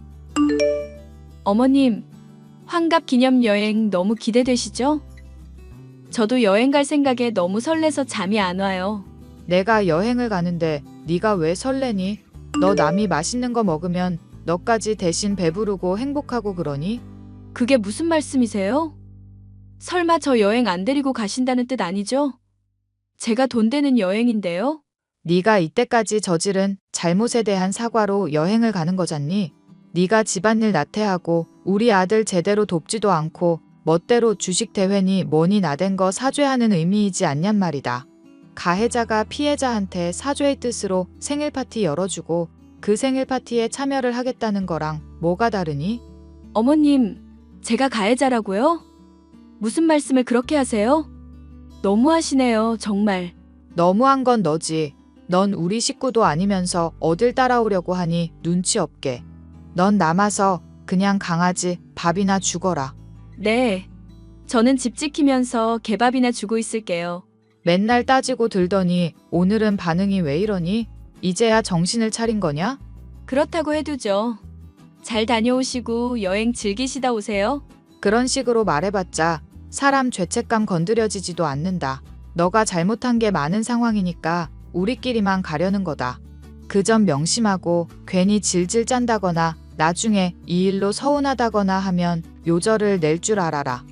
어머님, 환갑 기념 여행 너무 기대되시죠? 저도 여행 갈 생각에 너무 설레서 잠이 안 와요. 내가 여행을 가는데 네가 왜 설레니? 너 남이 맛있는 거 먹으면 너까지 대신 배부르고 행복하고 그러니? 그게 무슨 말씀이세요? 설마 저 여행 안 데리고 가신다는 뜻 아니죠? 제가 돈 되는 여행인데요? 네가 이때까지 저지른 잘못에 대한 사과로 여행을 가는 거잖니? 네가 집안일 나태하고 우리 아들 제대로 돕지도 않고 멋대로 주식 대회니 뭐니 나댄 거 사죄하는 의미이지 않냔 말이다. 가해자가 피해자한테 사죄의 뜻으로 생일 파티 열어주고 그 생일 파티에 참여를 하겠다는 거랑 뭐가 다르니? 어머님, 제가 가해자라고요? 무슨 말씀을 그렇게 하세요? 너무하시네요, 정말. 너무한 건 너지. 넌 우리 식구도 아니면서 어딜 따라오려고 하니 눈치 없게. 넌 남아서 그냥 강아지 밥이나 죽어라. 네. 저는 집 지키면서 개밥이나 주고 있을게요. 맨날 따지고 들더니 오늘은 반응이 왜 이러니? 이제야 정신을 차린 거냐? 그렇다고 해두죠. 잘 다녀오시고 여행 즐기시다 오세요. 그런 식으로 말해봤자 사람 죄책감 건드려지지도 않는다. 너가 잘못한 게 많은 상황이니까 우리끼리만 가려는 거다. 그 점 명심하고 괜히 질질 짠다거나 나중에 이 일로 서운하다거나 하면 요절을 낼 줄 알아라.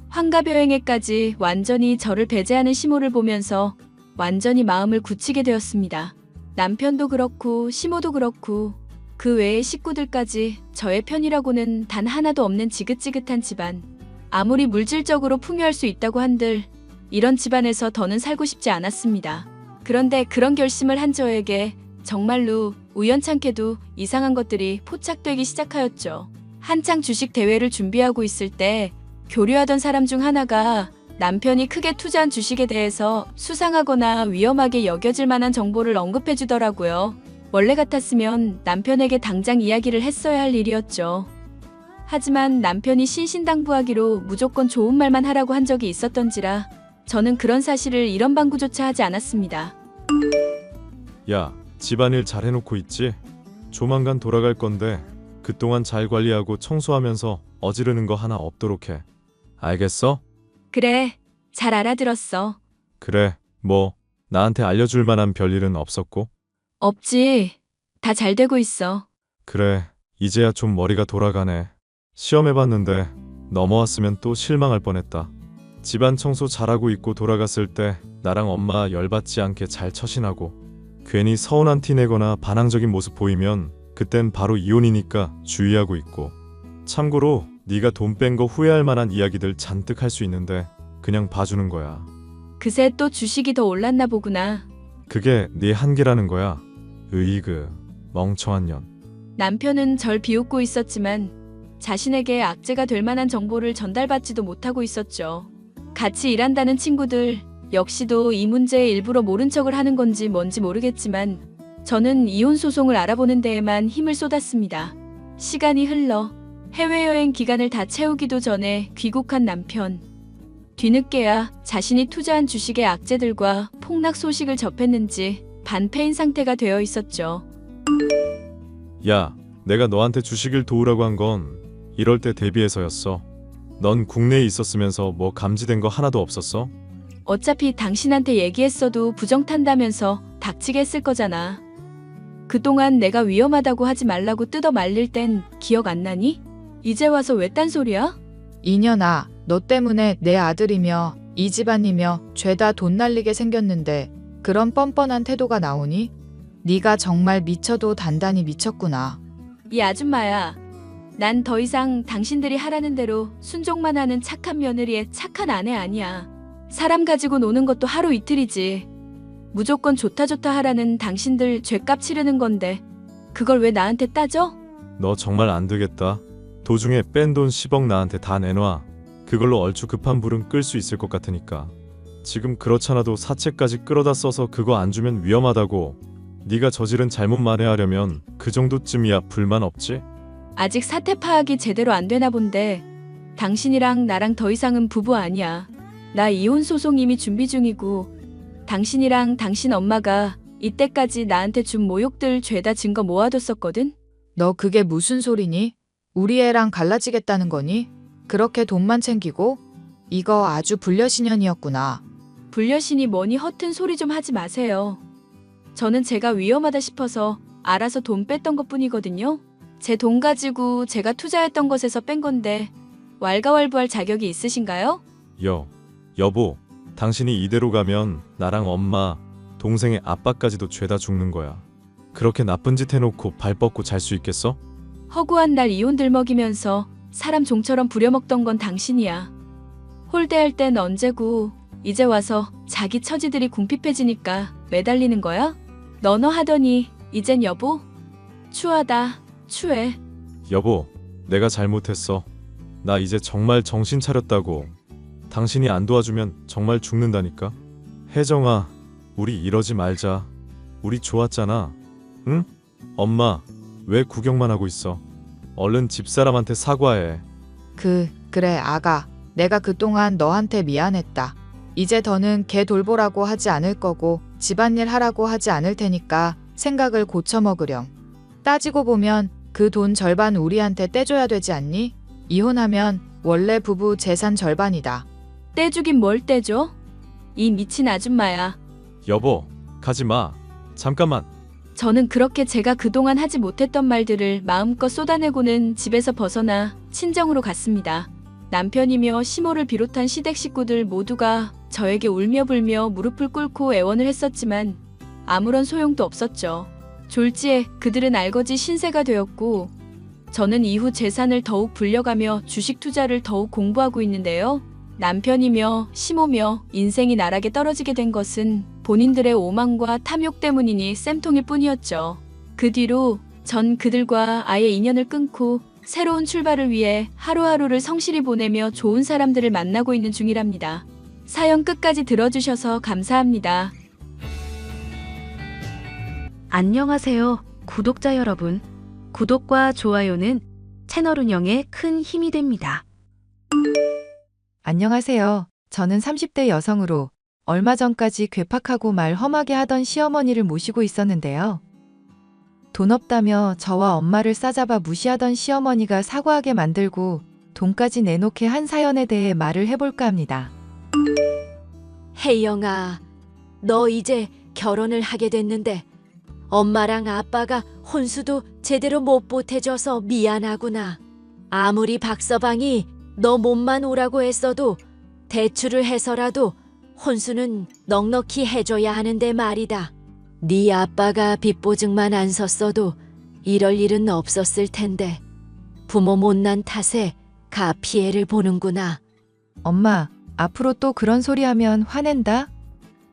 환갑여행에까지 완전히 저를 배제하는 시모를 보면서 완전히 마음을 굳히게 되었습니다. 남편도 그렇고 시모도 그렇고 그 외의 식구들까지 저의 편이라고는 단 하나도 없는 지긋지긋한 집안. 아무리 물질적으로 풍요할 수 있다고 한들 이런 집안에서 더는 살고 싶지 않았습니다. 그런데 그런 결심을 한 저에게 정말로 우연찮게도 이상한 것들이 포착되기 시작하였죠. 한창 주식 대회를 준비하고 있을 때 교류하던 사람 중 하나가 남편이 크게 투자한 주식에 대해서 수상하거나 위험하게 여겨질 만한 정보를 언급해 주더라고요. 원래 같았으면 남편에게 당장 이야기를 했어야 할 일이었죠. 하지만 남편이 신신당부하기로 무조건 좋은 말만 하라고 한 적이 있었던지라 저는 그런 사실을 이런 방구조차 하지 않았습니다. 야, 집안일 잘 해놓고 있지? 조만간 돌아갈 건데 그동안 잘 관리하고 청소하면서 어지르는 거 하나 없도록 해. 알겠어? 그래, 잘 알아들었어. 그래, 뭐 나한테 알려줄 만한 별일은 없었고? 없지. 다 잘 되고 있어. 그래, 이제야 좀 머리가 돌아가네. 시험해봤는데 넘어왔으면 또 실망할 뻔했다. 집안 청소 잘하고 있고 돌아갔을 때 나랑 엄마 열받지 않게 잘 처신하고 괜히 서운한 티 내거나 반항적인 모습 보이면 그땐 바로 이혼이니까 주의하고 있고. 참고로 네가 돈 뺀 거 후회할 만한 이야기들 잔뜩 할 수 있는데 그냥 봐주는 거야. 그새 또 주식이 더 올랐나 보구나. 그게 네 한계라는 거야. 으이그 멍청한 년. 남편은 절 비웃고 있었지만 자신에게 악재가 될 만한 정보를 전달받지도 못하고 있었죠. 같이 일한다는 친구들 역시도 이 문제에 일부러 모른 척을 하는 건지 뭔지 모르겠지만 저는 이혼 소송을 알아보는 데에만 힘을 쏟았습니다. 시간이 흘러 해외여행 기간을 다 채우기도 전에 귀국한 남편. 뒤늦게야 자신이 투자한 주식의 악재들과 폭락 소식을 접했는지 반패인 상태가 되어 있었죠. 야, 내가 너한테 주식을 도우라고 한 건 이럴 때 대비해서였어. 넌 국내에 있었으면서 뭐 감지된 거 하나도 없었어? 어차피 당신한테 얘기했어도 부정탄다면서 닥치게 했을 거잖아. 그동안 내가 위험하다고 하지 말라고 뜯어 말릴 땐 기억 안 나니? 이제 와서 왜 딴소리야? 이년아, 너 때문에 내 아들이며 이 집안이며 죄다 돈 날리게 생겼는데 그런 뻔뻔한 태도가 나오니? 네가 정말 미쳐도 단단히 미쳤구나. 이 아줌마야. 난 더 이상 당신들이 하라는 대로 순종만 하는 착한 며느리의 착한 아내 아니야. 사람 가지고 노는 것도 하루 이틀이지. 무조건 좋다 하라는 당신들 죗값 치르는 건데 그걸 왜 나한테 따져? 너 정말 안 되겠다. 도중에 뺀 돈 10억 나한테 다 내놔. 그걸로 얼추 급한 불은 끌 수 있을 것 같으니까. 지금 그렇잖아도 사채까지 끌어다 써서 그거 안 주면 위험하다고. 네가 저지른 잘못 만회하려면 그 정도쯤이야. 불만 없지? 아직 사태 파악이 제대로 안 되나 본데 당신이랑 나랑 더 이상은 부부 아니야. 나 이혼 소송 이미 준비 중이고 당신이랑 당신 엄마가 이때까지 나한테 준 모욕들 죄다 증거 모아뒀었거든? 너 그게 무슨 소리니? 우리 애랑 갈라지겠다는 거니? 그렇게 돈만 챙기고? 이거 아주 불려신년이었구나. 불려신이 뭐니 허튼 소리 좀 하지 마세요. 저는 제가 위험하다 싶어서 알아서 돈 뺐던 것뿐이거든요. 제 돈 가지고 제가 투자했던 것에서 뺀 건데 왈가왈부할 자격이 있으신가요? 여보, 당신이 이대로 가면 나랑 엄마, 동생의 아빠까지도 죄다 죽는 거야. 그렇게 나쁜 짓 해놓고 발 뻗고 잘 수 있겠어? 허구한 날 이혼들 먹이면서 사람 종처럼 부려먹던 건 당신이야. 홀대할 땐 언제고 이제 와서 자기 처지들이 궁핍해지니까 매달리는 거야? 너너 하더니 이젠 여보? 추하다. 추해. 여보, 내가 잘못했어. 나 이제 정말 정신 차렸다고. 당신이 안 도와주면 정말 죽는다니까. 혜정아, 우리 이러지 말자. 우리 좋았잖아. 응? 엄마, 왜 구경만 하고 있어? 얼른 집사람한테 사과해. 그래 아가. 내가 그동안 너한테 미안했다. 이제 더는 걔 돌보라고 하지 않을 거고 집안일 하라고 하지 않을 테니까 생각을 고쳐먹으렴. 따지고 보면 그 돈 절반 우리한테 떼줘야 되지 않니? 이혼하면 원래 부부 재산 절반이다. 떼주긴 뭘 떼줘? 이 미친 아줌마야. 여보, 가지 마. 잠깐만. 저는 그렇게 제가 그동안 하지 못했던 말들을 마음껏 쏟아내고는 집에서 벗어나 친정으로 갔습니다. 남편이며 시모를 비롯한 시댁 식구들 모두가 저에게 울며 불며 무릎을 꿇고 애원을 했었지만 아무런 소용도 없었죠. 졸지에 그들은 알거지 신세가 되었고 저는 이후 재산을 더욱 불려가며 주식 투자를 더욱 공부하고 있는데요. 남편이며 시모며 인생이 나락에 떨어지게 된 것은 본인들의 오만과 탐욕 때문이니 쌤통일 뿐이었죠. 그 뒤로 전 그들과 아예 인연을 끊고 새로운 출발을 위해 하루하루를 성실히 보내며 좋은 사람들을 만나고 있는 중이랍니다. 사연 끝까지 들어주셔서 감사합니다. 안녕하세요, 구독자 여러분. 구독과 좋아요는 채널 운영에 큰 힘이 됩니다. 안녕하세요. 저는 30대 여성으로 얼마 전까지 괴팍하고 말 험하게 하던 시어머니를 모시고 있었는데요. 돈 없다며 저와 엄마를 싸잡아 무시하던 시어머니가 사과하게 만들고 돈까지 내놓게 한 사연에 대해 말을 해볼까 합니다. 혜영아, 너 이제 결혼을 하게 됐는데 엄마랑 아빠가 혼수도 제대로 못 보태줘서 미안하구나. 아무리 박서방이 너 몸만 오라고 했어도 대출을 해서라도 혼수는 넉넉히 해줘야 하는데 말이다. 네 아빠가 빚보증만 안 섰어도 이럴 일은 없었을 텐데 부모 못난 탓에 가 피해를 보는구나. 엄마, 앞으로 또 그런 소리 하면 화낸다?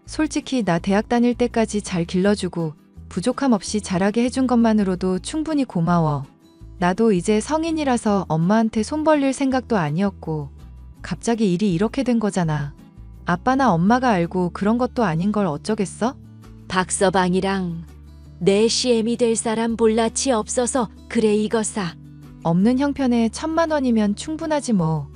솔직히 나 대학 다닐 때까지 잘 길러주고 부족함 없이 자라게 해준 것만으로도 충분히 고마워. 나도 이제 성인이라서 엄마한테 손 벌릴 생각도 아니었고 갑자기 일이 이렇게 된 거잖아. 아빠나 엄마가 알고 그런 것도 아닌 걸 어쩌겠어? 박서방이랑 내 시엠이 될 사람 볼라치 없어서 그래 이거사. 없는 형편에 1,000만 원이면 충분하지 뭐.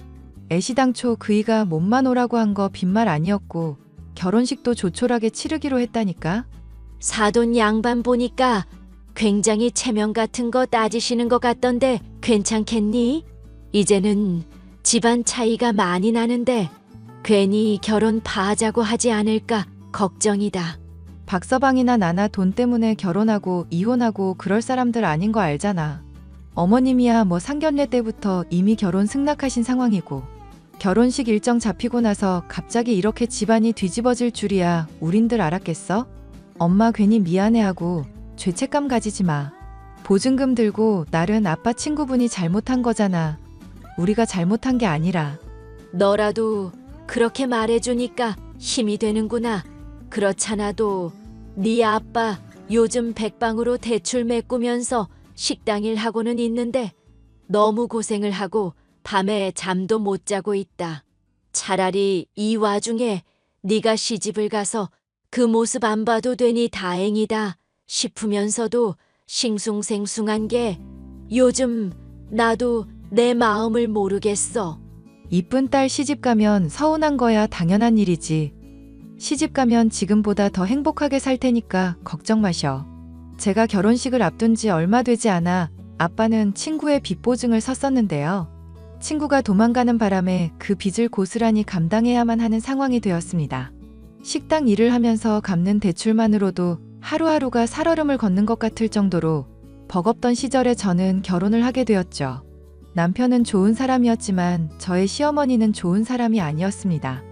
애시당초 그이가 몸만 오라고 한 거 빈말 아니었고 결혼식도 조촐하게 치르기로 했다니까. 사돈 양반 보니까 굉장히 체면 같은 거 따지시는 것 같던데 괜찮겠니? 이제는 집안 차이가 많이 나는데 괜히 결혼 파하자고 하지 않을까 걱정이다. 박서방이나 나나 돈 때문에 결혼하고 이혼하고 그럴 사람들 아닌 거 알잖아. 어머님이야 뭐 상견례 때부터 이미 결혼 승낙하신 상황이고 결혼식 일정 잡히고 나서 갑자기 이렇게 집안이 뒤집어질 줄이야 우린들 알았겠어? 엄마 괜히 미안해하고 죄책감 가지지 마. 보증금 들고 날은 아빠 친구분이 잘못한 거잖아. 우리가 잘못한 게 아니라. 너라도 그렇게 말해주니까 힘이 되는구나. 그렇잖아도 네 아빠 요즘 백방으로 대출 메꾸면서 식당 일 하고는 있는데 너무 고생을 하고 밤에 잠도 못 자고 있다. 차라리 이 와중에 네가 시집을 가서 그 모습 안 봐도 되니 다행이다 싶으면서도 싱숭생숭한 게 요즘 나도 내 마음을 모르겠어. 이쁜 딸 시집 가면 서운한 거야 당연한 일이지. 시집 가면 지금보다 더 행복하게 살 테니까 걱정 마셔. 제가 결혼식을 앞둔 지 얼마 되지 않아 아빠는 친구의 빚 보증을 섰었는데요. 친구가 도망가는 바람에 그 빚을 고스란히 감당해야만 하는 상황이 되었습니다. 식당 일을 하면서 갚는 대출만으로도 하루하루가 살얼음을 걷는 것 같을 정도로 버겁던 시절에 저는 결혼을 하게 되었죠. 남편은 좋은 사람이었지만 저의 시어머니는 좋은 사람이 아니었습니다.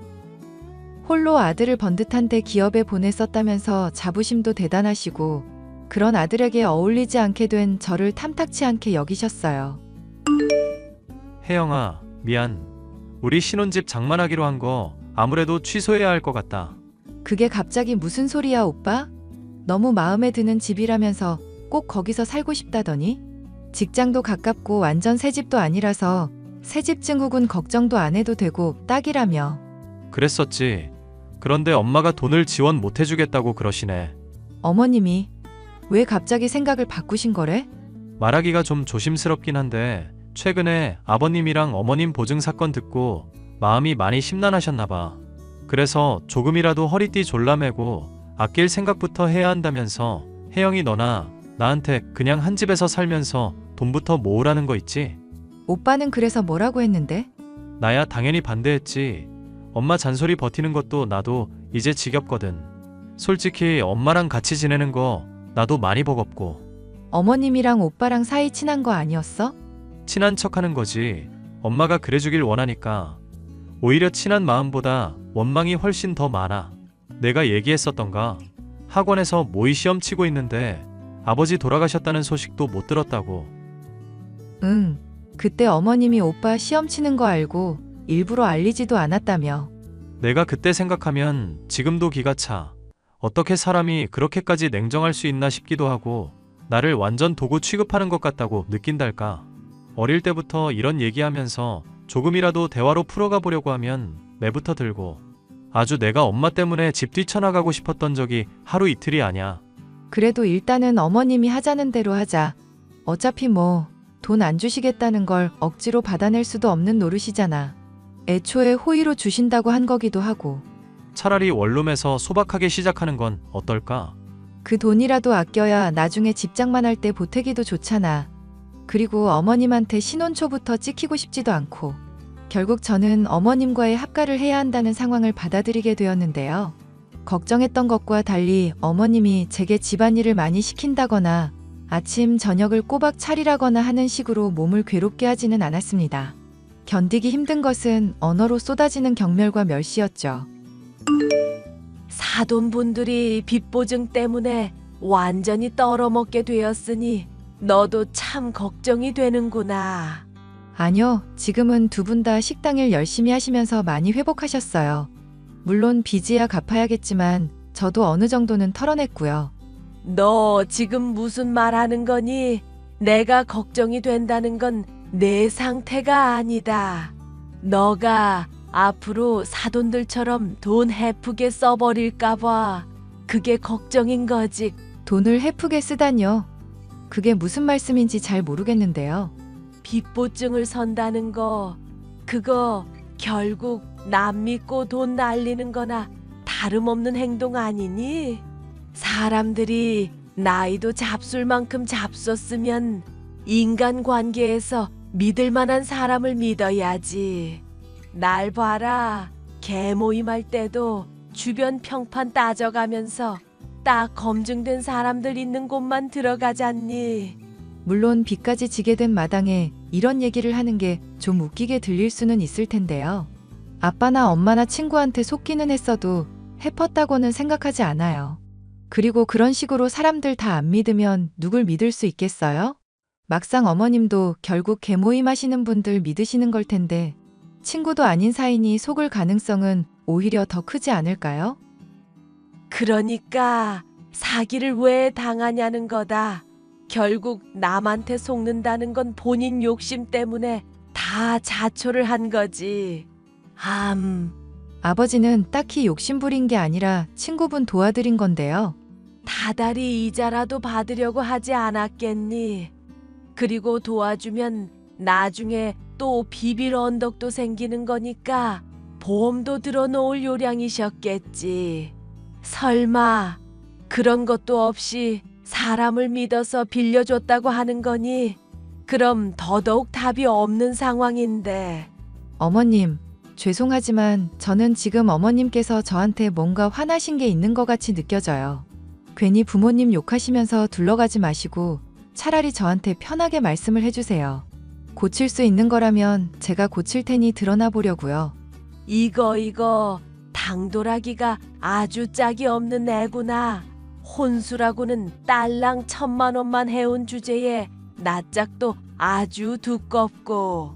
홀로 아들을 번듯한데 기업에 보냈었다면서 자부심도 대단하시고 그런 아들에게 어울리지 않게 된 저를 탐탁치 않게 여기셨어요. 혜영아, 미안. 우리 신혼집 장만하기로 한 거 아무래도 취소해야 할 것 같다. 그게 갑자기 무슨 소리야, 오빠? 너무 마음에 드는 집이라면서 꼭 거기서 살고 싶다더니? 직장도 가깝고 완전 새 집도 아니라서 새집 증후군 걱정도 안 해도 되고 딱이라며. 그랬었지. 그런데 엄마가 돈을 지원 못 해주겠다고 그러시네. 어머님이 왜 갑자기 생각을 바꾸신 거래? 말하기가 좀 조심스럽긴 한데 최근에 아버님이랑 어머님 보증 사건 듣고 마음이 많이 심란하셨나 봐. 그래서 조금이라도 허리띠 졸라매고 아낄 생각부터 해야 한다면서 혜영이 너나 나한테 그냥 한 집에서 살면서 돈부터 모으라는 거 있지? 오빠는 그래서 뭐라고 했는데? 나야 당연히 반대했지. 엄마 잔소리 버티는 것도 나도 이제 지겹거든. 솔직히 엄마랑 같이 지내는 거 나도 많이 버겁고. 어머님이랑 오빠랑 사이 친한 거 아니었어? 친한 척하는 거지. 엄마가 그래주길 원하니까. 오히려 친한 마음보다 원망이 훨씬 더 많아. 내가 얘기했었던가? 학원에서 모의 시험 치고 있는데 아버지 돌아가셨다는 소식도 못 들었다고. 응. 그때 어머님이 오빠 시험 치는 거 알고 일부러 알리지도 않았다며. 내가 그때 생각하면 지금도 기가 차. 어떻게 사람이 그렇게까지 냉정할 수 있나 싶기도 하고 나를 완전 도구 취급하는 것 같다고 느낀달까. 어릴 때부터 이런 얘기하면서 조금이라도 대화로 풀어가 보려고 하면 매부터 들고. 아주 내가 엄마 때문에 집 뛰쳐나가고 싶었던 적이 하루 이틀이 아니야. 그래도 일단은 어머님이 하자는 대로 하자. 어차피 뭐 돈 안 주시겠다는 걸 억지로 받아낼 수도 없는 노릇이잖아. 애초에 호의로 주신다고 한 거기도 하고. 차라리 원룸에서 소박하게 시작하는 건 어떨까? 그 돈이라도 아껴야 나중에 집장만 할 때 보태기도 좋잖아. 그리고 어머님한테 신혼 초부터 찍히고 싶지도 않고. 결국 저는 어머님과의 합가를 해야 한다는 상황을 받아들이게 되었는데요. 걱정했던 것과 달리 어머님이 제게 집안일을 많이 시킨다거나 아침 저녁을 꼬박 차리라거나 하는 식으로 몸을 괴롭게 하지는 않았습니다. 견디기 힘든 것은 언어로 쏟아지는 경멸과 멸시였죠. 사돈분들이 빚보증 때문에 완전히 떨어먹게 되었으니 너도 참 걱정이 되는구나. 아니요, 지금은 두 분 다 식당일 열심히 하시면서 많이 회복하셨어요. 물론 빚이야 갚아야겠지만 저도 어느 정도는 털어냈고요. 너 지금 무슨 말 하는 거니? 내가 걱정이 된다는 건 내 상태가 아니다. 너가 앞으로 사돈들처럼 돈 헤프게 써버릴까봐 그게 걱정인 거지. 돈을 헤프게 쓰다니요. 그게 무슨 말씀인지 잘 모르겠는데요. 빚보증을 선다는 거, 그거 결국 남 믿고 돈 날리는 거나 다름없는 행동 아니니? 사람들이 나이도 잡술 만큼 잡섰으면 인간관계에서 믿을 만한 사람을 믿어야지. 날 봐라. 개모임할 때도 주변 평판 따져가면서 딱 검증된 사람들 있는 곳만 들어가잖니. 물론 빚까지 지게 된 마당에 이런 얘기를 하는 게 좀 웃기게 들릴 수는 있을 텐데요. 아빠나 엄마나 친구한테 속기는 했어도 해펐다고는 생각하지 않아요. 그리고 그런 식으로 사람들 다 안 믿으면 누굴 믿을 수 있겠어요? 막상 어머님도 결국 개모임 하시는 분들 믿으시는 걸 텐데 친구도 아닌 사이니 속을 가능성은 오히려 더 크지 않을까요? 그러니까 사기를 왜 당하냐는 거다. 결국 남한테 속는다는 건 본인 욕심 때문에 다 자초를 한 거지. 아버지는 딱히 욕심부린 게 아니라 친구분 도와드린 건데요. 다달이 이자라도 받으려고 하지 않았겠니? 그리고 도와주면 나중에 또 비빌 언덕도 생기는 거니까 보험도 들어놓을 요량이셨겠지. 설마 그런 것도 없이 사람을 믿어서 빌려줬다고 하는 거니? 그럼 더더욱 답이 없는 상황인데. 어머님, 죄송하지만 저는 지금 어머님께서 저한테 뭔가 화나신 게 있는 것 같이 느껴져요. 괜히 부모님 욕하시면서 둘러가지 마시고 차라리 저한테 편하게 말씀을 해주세요. 고칠 수 있는 거라면 제가 고칠 테니 드러나 보려고요. 이거 당돌하기가 아주 짝이 없는 애구나. 혼수라고는 딸랑 1,000만 원만 해온 주제에 낯짝도 아주 두껍고,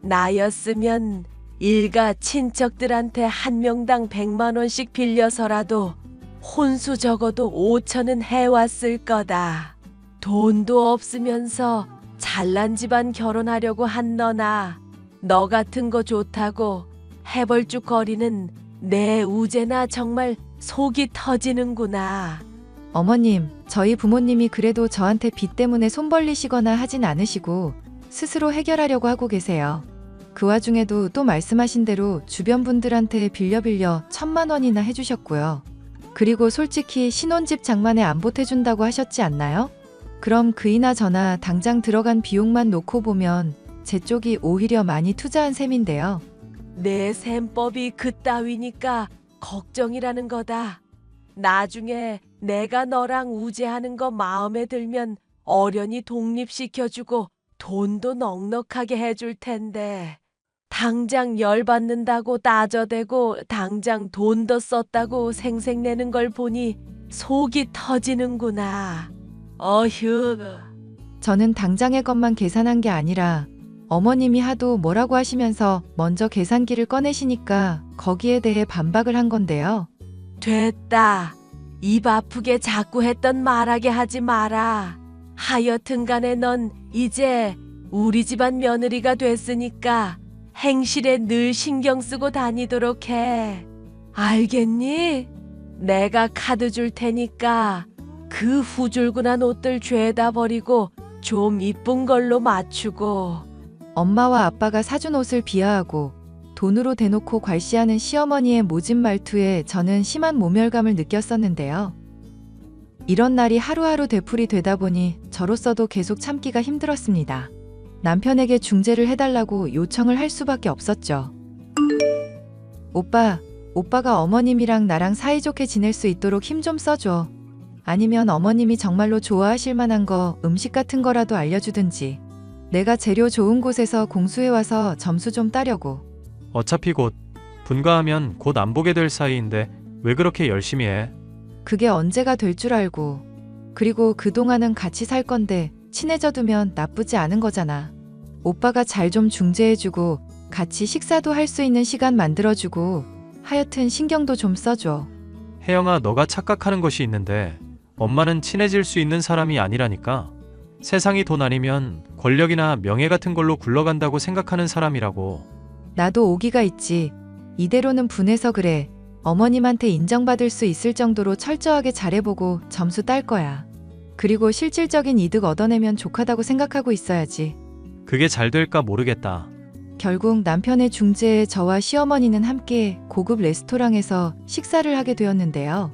나였으면 일가 친척들한테 한 명당 100만 원씩 빌려서라도 혼수 적어도 5천은 해왔을 거다. 돈도 없으면서 잘난 집안 결혼하려고 한 너나 너 같은 거 좋다고 해벌쭉거리는 내 우재나 정말 속이 터지는구나. 어머님, 저희 부모님이 그래도 저한테 빚 때문에 손 벌리시거나 하진 않으시고 스스로 해결하려고 하고 계세요. 그 와중에도 또 말씀하신 대로 주변 분들한테 빌려 1,000만 원이나 해주셨고요. 그리고 솔직히 신혼집 장만에 안 보태준다고 하셨지 않나요? 그럼 그이나 저나 당장 들어간 비용만 놓고 보면 제 쪽이 오히려 많이 투자한 셈인데요. 내 셈법이 그따위니까 걱정이라는 거다. 나중에 내가 너랑 우재하는 거 마음에 들면 어련히 독립시켜주고 돈도 넉넉하게 해줄 텐데, 당장 열받는다고 따져대고 당장 돈 더 썼다고 생색내는 걸 보니 속이 터지는구나. 어휴. 저는 당장의 것만 계산한 게 아니라 어머님이 하도 뭐라고 하시면서 먼저 계산기를 꺼내시니까 거기에 대해 반박을 한 건데요. 됐다. 입 아프게 자꾸 했던 말하게 하지 마라. 하여튼 간에 넌 이제 우리 집안 며느리가 됐으니까 행실에 늘 신경 쓰고 다니도록 해. 알겠니? 내가 카드 줄 테니까 그 후줄근한 옷들 죄다 버리고 좀 이쁜 걸로 맞추고. 엄마와 아빠가 사준 옷을 비하하고 돈으로 대놓고 괄시하는 시어머니의 모진 말투에 저는 심한 모멸감을 느꼈었는데요. 이런 날이 하루하루 되풀이 되다 보니 저로서도 계속 참기가 힘들었습니다. 남편에게 중재를 해달라고 요청을 할 수밖에 없었죠. 오빠가 어머님이랑 나랑 사이좋게 지낼 수 있도록 힘 좀 써줘. 아니면 어머님이 정말로 좋아하실 만한 거, 음식 같은 거라도 알려주든지. 내가 재료 좋은 곳에서 공수해와서 점수 좀 따려고. 어차피 곧 분가하면 곧 안 보게 될 사이인데 왜 그렇게 열심히 해? 그게 언제가 될 줄 알고. 그리고 그동안은 같이 살 건데 친해져 두면 나쁘지 않은 거잖아. 오빠가 잘 좀 중재해주고 같이 식사도 할 수 있는 시간 만들어주고 하여튼 신경도 좀 써줘. 혜영아, 너가 착각하는 것이 있는데 엄마는 친해질 수 있는 사람이 아니라니까. 세상이 돈 아니면 권력이나 명예 같은 걸로 굴러간다고 생각하는 사람이라고. 나도 오기가 있지. 이대로는 분해서 그래. 어머님한테 인정받을 수 있을 정도로 철저하게 잘해보고 점수 딸 거야. 그리고 실질적인 이득 얻어내면 족하다고 생각하고 있어야지. 그게 잘 될까 모르겠다. 결국 남편의 중재에 저와 시어머니는 함께 고급 레스토랑에서 식사를 하게 되었는데요.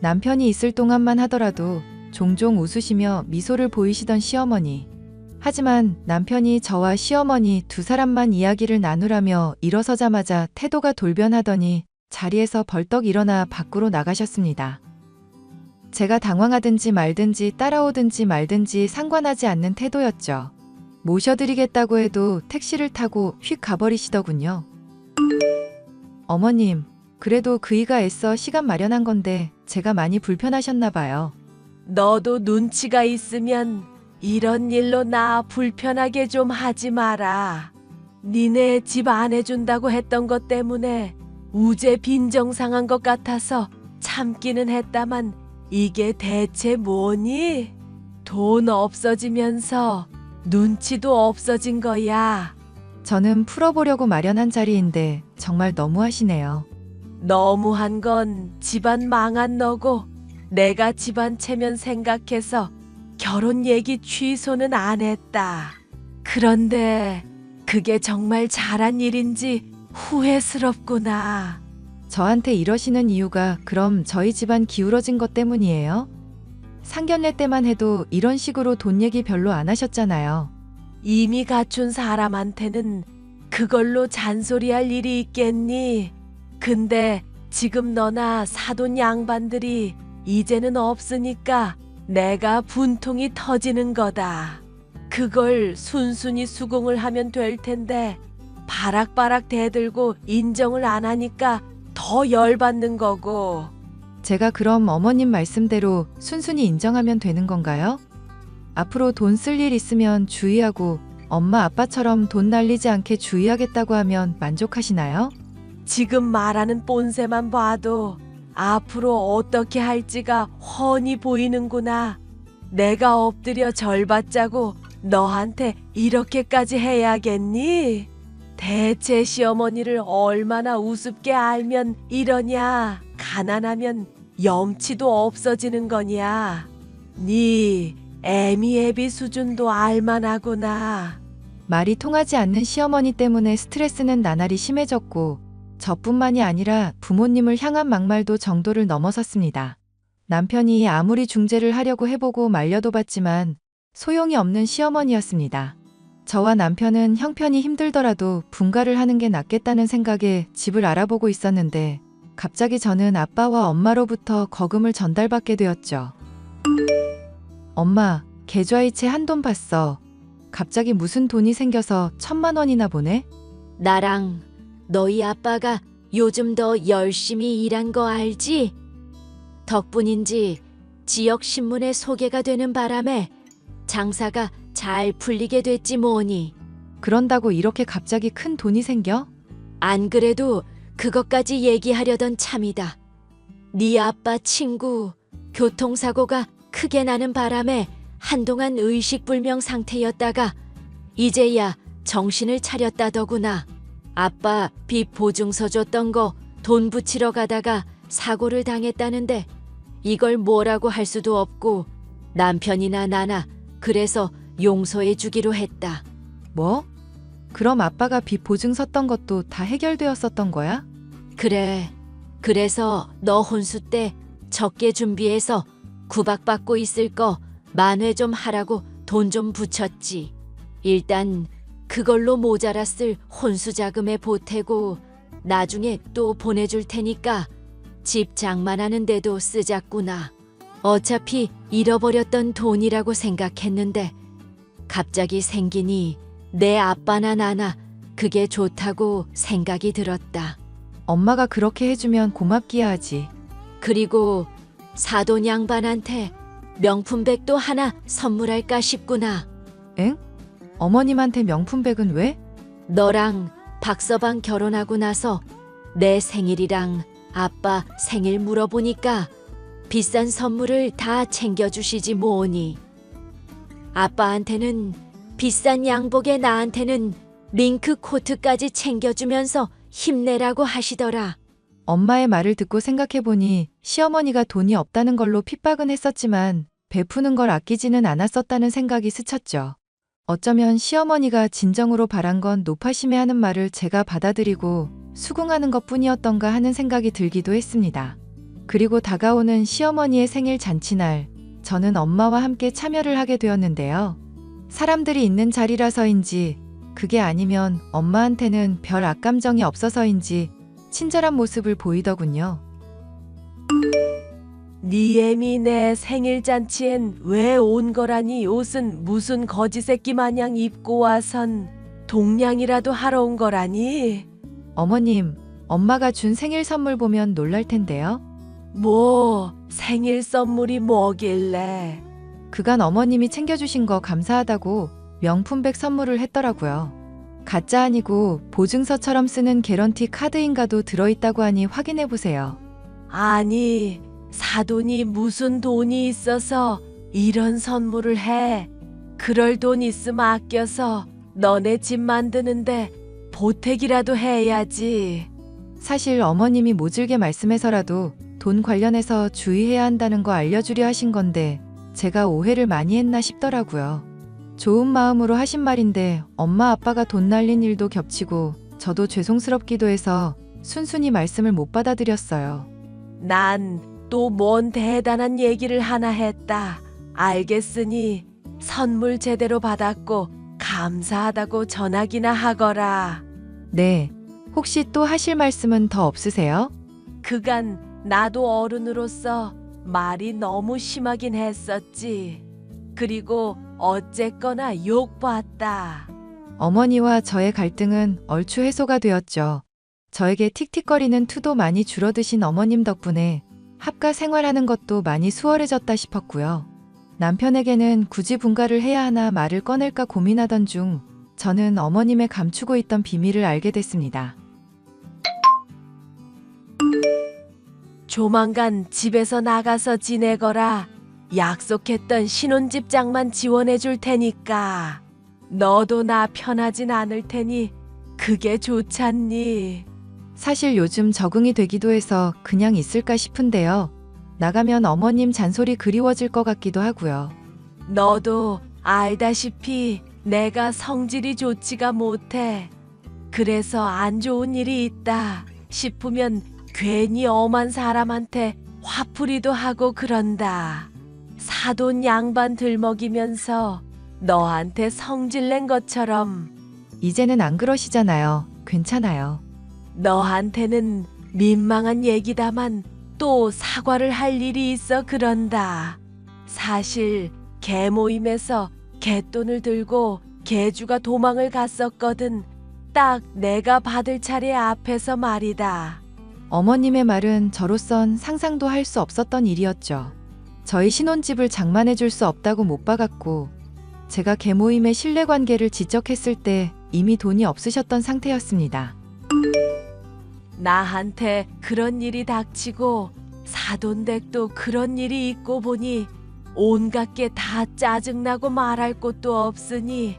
남편이 있을 동안만 하더라도 종종 웃으시며 미소를 보이시던 시어머니. 하지만 남편이 저와 시어머니 두 사람만 이야기를 나누라며 일어서자마자 태도가 돌변하더니 자리에서 벌떡 일어나 밖으로 나가셨습니다. 제가 당황하든지 말든지 따라오든지 말든지 상관하지 않는 태도였죠. 모셔드리겠다고 해도 택시를 타고 휙 가버리시더군요. 어머님, 그래도 그이가 애써 시간 마련한 건데 제가 많이 불편하셨나 봐요. 너도 눈치가 있으면 이런 일로 나 불편하게 좀 하지 마라. 니네 집 안 해준다고 했던 것 때문에 우제 빈정상한 것 같아서 참기는 했다만 이게 대체 뭐니? 돈 없어지면서 눈치도 없어진 거야. 저는 풀어보려고 마련한 자리인데 정말 너무하시네요. 너무한 건 집안 망한 너고 내가 집안 체면 생각해서 결혼 얘기 취소는 안 했다. 그런데 그게 정말 잘한 일인지 후회스럽구나. 저한테 이러시는 이유가 그럼 저희 집안 기울어진 것 때문이에요? 상견례 때만 해도 이런 식으로 돈 얘기 별로 안 하셨잖아요. 이미 갖춘 사람한테는 그걸로 잔소리할 일이 있겠니? 근데 지금 너나 사돈 양반들이 이제는 없으니까 내가 분통이 터지는 거다. 그걸 순순히 수긍을 하면 될 텐데 바락바락 대들고 인정을 안 하니까 더 열받는 거고. 제가 그럼 어머님 말씀대로 순순히 인정하면 되는 건가요? 앞으로 돈 쓸 일 있으면 주의하고 엄마 아빠처럼 돈 날리지 않게 주의하겠다고 하면 만족하시나요? 지금 말하는 본새만 봐도 앞으로 어떻게 할지가 훤히 보이는구나. 내가 엎드려 절 받자고 너한테 이렇게까지 해야겠니? 대체 시어머니를 얼마나 우습게 알면 이러냐. 가난하면 염치도 없어지는 거냐. 네 애미애비 수준도 알만하구나. 말이 통하지 않는 시어머니 때문에 스트레스는 나날이 심해졌고 저뿐만이 아니라 부모님을 향한 막말도 정도를 넘어섰습니다. 남편이 아무리 중재를 하려고 해보고 말려도 봤지만 소용이 없는 시어머니였습니다. 저와 남편은 형편이 힘들더라도 분가를 하는 게 낫겠다는 생각에 집을 알아보고 있었는데 갑자기 저는 아빠와 엄마로부터 거금을 전달받게 되었죠. 엄마, 계좌이체 한돈 봤어. 갑자기 무슨 돈이 생겨서 1,000만 원이나 보내? 나랑 너희 아빠가 요즘 더 열심히 일한 거 알지? 덕분인지 지역 신문에 소개가 되는 바람에 장사가 잘 풀리게 됐지 뭐니. 그런다고 이렇게 갑자기 큰 돈이 생겨? 안 그래도 그것까지 얘기하려던 참이다. 네 아빠 친구 교통사고가 크게 나는 바람에 한동안 의식불명 상태였다가 이제야 정신을 차렸다더구나. 아빠 빚 보증서 줬던 거 돈 붙이러 가다가 사고를 당했다는데 이걸 뭐라고 할 수도 없고 남편이나 나나 그래서 용서해 주기로 했다. 뭐? 그럼 아빠가 빚 보증 섰던 것도 다 해결되었었던 거야? 그래. 그래서 너 혼수 때 적게 준비해서 구박받고 있을 거 만회 좀 하라고 돈 좀 붙였지. 일단 그걸로 모자랐을 혼수 자금에 보태고 나중에 또 보내줄 테니까 집 장만하는데도 쓰자꾸나. 어차피 잃어버렸던 돈이라고 생각했는데 갑자기 생기니 내 아빠나 나나 그게 좋다고 생각이 들었다. 엄마가 그렇게 해주면 고맙기야 하지. 그리고 사돈 양반한테 명품백도 하나 선물할까 싶구나. 엥? 어머님한테 명품백은 왜? 너랑 박서방 결혼하고 나서 내 생일이랑 아빠 생일 물어보니까 비싼 선물을 다 챙겨주시지 뭐니. 아빠한테는 비싼 양복에 나한테는 링크 코트까지 챙겨주면서 힘내라고 하시더라. 엄마의 말을 듣고 생각해보니 시어머니가 돈이 없다는 걸로 핍박은 했었지만 베푸는 걸 아끼지는 않았었다는 생각이 스쳤죠. 어쩌면 시어머니가 진정으로 바란 건 노파심에 하는 말을 제가 받아들이고 수긍하는 것뿐이었던가 하는 생각이 들기도 했습니다. 그리고 다가오는 시어머니의 생일 잔치날, 저는 엄마와 함께 참여를 하게 되었는데요. 사람들이 있는 자리라서인지, 그게 아니면 엄마한테는 별 악감정이 없어서인지 친절한 모습을 보이더군요. 네 애미 내 생일 잔치엔 왜 온 거라니. 옷은 무슨 거지 새끼 마냥 입고 와선 동냥이라도 하러 온 거라니. 어머님, 엄마가 준 생일 선물 보면 놀랄 텐데요. 뭐 생일 선물이 뭐길래. 그간 어머님이 챙겨주신 거 감사하다고 명품백 선물을 했더라고요. 가짜 아니고 보증서처럼 쓰는 개런티 카드인가도 들어있다고 하니 확인해보세요. 아니 사돈이 무슨 돈이 있어서 이런 선물을 해. 그럴 돈 있음 아껴서 너네 집 만드는데 보태기라도 해야지. 사실 어머님이 모질게 말씀해서라도 돈 관련해서 주의해야 한다는 거 알려주려 하신 건데 제가 오해를 많이 했나 싶더라고요. 좋은 마음으로 하신 말인데 엄마 아빠가 돈 날린 일도 겹치고 저도 죄송스럽기도 해서 순순히 말씀을 못 받아들였어요. 난 또 뭔 대단한 얘기를 하나 했다. 알겠으니 선물 제대로 받았고 감사하다고 전하기나 하거라. 네, 혹시 또 하실 말씀은 더 없으세요? 그간 나도 어른으로서 말이 너무 심하긴 했었지. 그리고 어쨌거나 욕봤다. 어머니와 저의 갈등은 얼추 해소가 되었죠. 저에게 틱틱거리는 투도 많이 줄어드신 어머님 덕분에 합가 생활하는 것도 많이 수월해졌다 싶었고요. 남편에게는 굳이 분가를 해야 하나 말을 꺼낼까 고민하던 중 저는 어머님의 감추고 있던 비밀을 알게 됐습니다. 조만간 집에서 나가서 지내거라. 약속했던 신혼집장만 지원해 줄 테니까. 너도 나 편하진 않을 테니 그게 좋잖니. 사실 요즘 적응이 되기도 해서 그냥 있을까 싶은데요. 나가면 어머님 잔소리 그리워질 것 같기도 하고요. 너도 알다시피 내가 성질이 좋지가 못해. 그래서 안 좋은 일이 있다 싶으면 괜히 엄한 사람한테 화풀이도 하고 그런다. 사돈 양반 들먹이면서 너한테 성질낸 것처럼. 이제는 안 그러시잖아요. 괜찮아요. 너한테는 민망한 얘기다만 또 사과를 할 일이 있어 그런다. 사실 개 모임에서 개돈을 들고 개주가 도망을 갔었거든. 딱 내가 받을 차례 앞에서 말이다. 어머님의 말은 저로선 상상도 할 수 없었던 일이었죠. 저희 신혼집을 장만해 줄 수 없다고 못 박았고 제가 개모임의 신뢰관계를 지적했을 때 이미 돈이 없으셨던 상태였습니다. 나한테 그런 일이 닥치고 사돈댁도 그런 일이 있고 보니 온갖 게 다 짜증나고 말할 곳도 없으니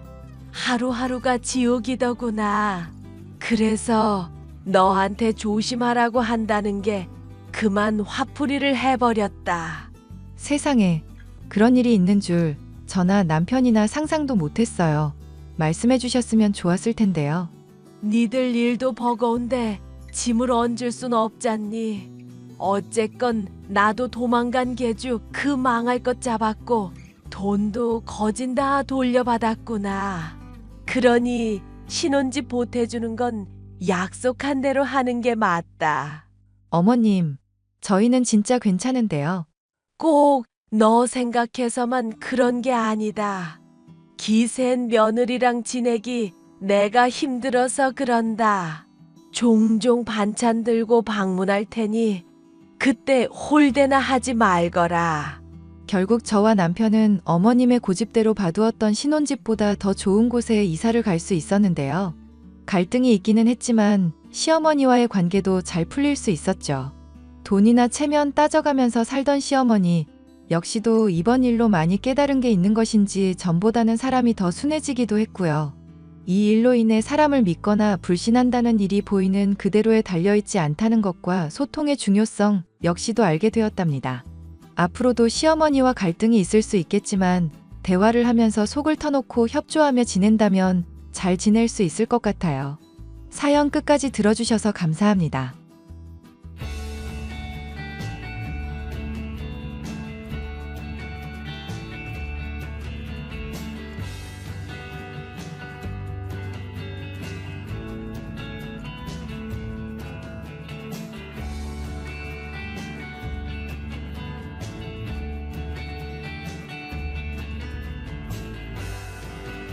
하루하루가 지옥이더구나. 그래서 너한테 조심하라고 한다는 게 그만 화풀이를 해버렸다. 세상에 그런 일이 있는 줄 저나 남편이나 상상도 못했어요. 말씀해 주셨으면 좋았을 텐데요. 니들 일도 버거운데 짐을 얹을 순 없잖니. 어쨌건 나도 도망간 개주 그 망할 것 잡았고 돈도 거진 다 돌려받았구나. 그러니 신혼집 보태주는 건 약속한 대로 하는 게 맞다. 어머님, 저희는 진짜 괜찮은데요. 꼭 너 생각해서만 그런 게 아니다. 기센 며느리랑 지내기 내가 힘들어서 그런다. 종종 반찬 들고 방문할 테니 그때 홀대나 하지 말거라. 결국 저와 남편은 어머님의 고집대로 봐두었던 신혼집보다 더 좋은 곳에 이사를 갈 수 있었는데요. 갈등이 있기는 했지만 시어머니와의 관계도 잘 풀릴 수 있었죠. 돈이나 체면 따져가면서 살던 시어머니 역시도 이번 일로 많이 깨달은 게 있는 것인지 전보다는 사람이 더 순해지기도 했고요. 이 일로 인해 사람을 믿거나 불신한다는 일이 보이는 그대로에 달려있지 않다는 것과 소통의 중요성 역시도 알게 되었답니다. 앞으로도 시어머니와 갈등이 있을 수 있겠지만 대화를 하면서 속을 터놓고 협조하며 지낸다면 잘 지낼 수 있을 것 같아요. 사연 끝까지 들어주셔서 감사합니다.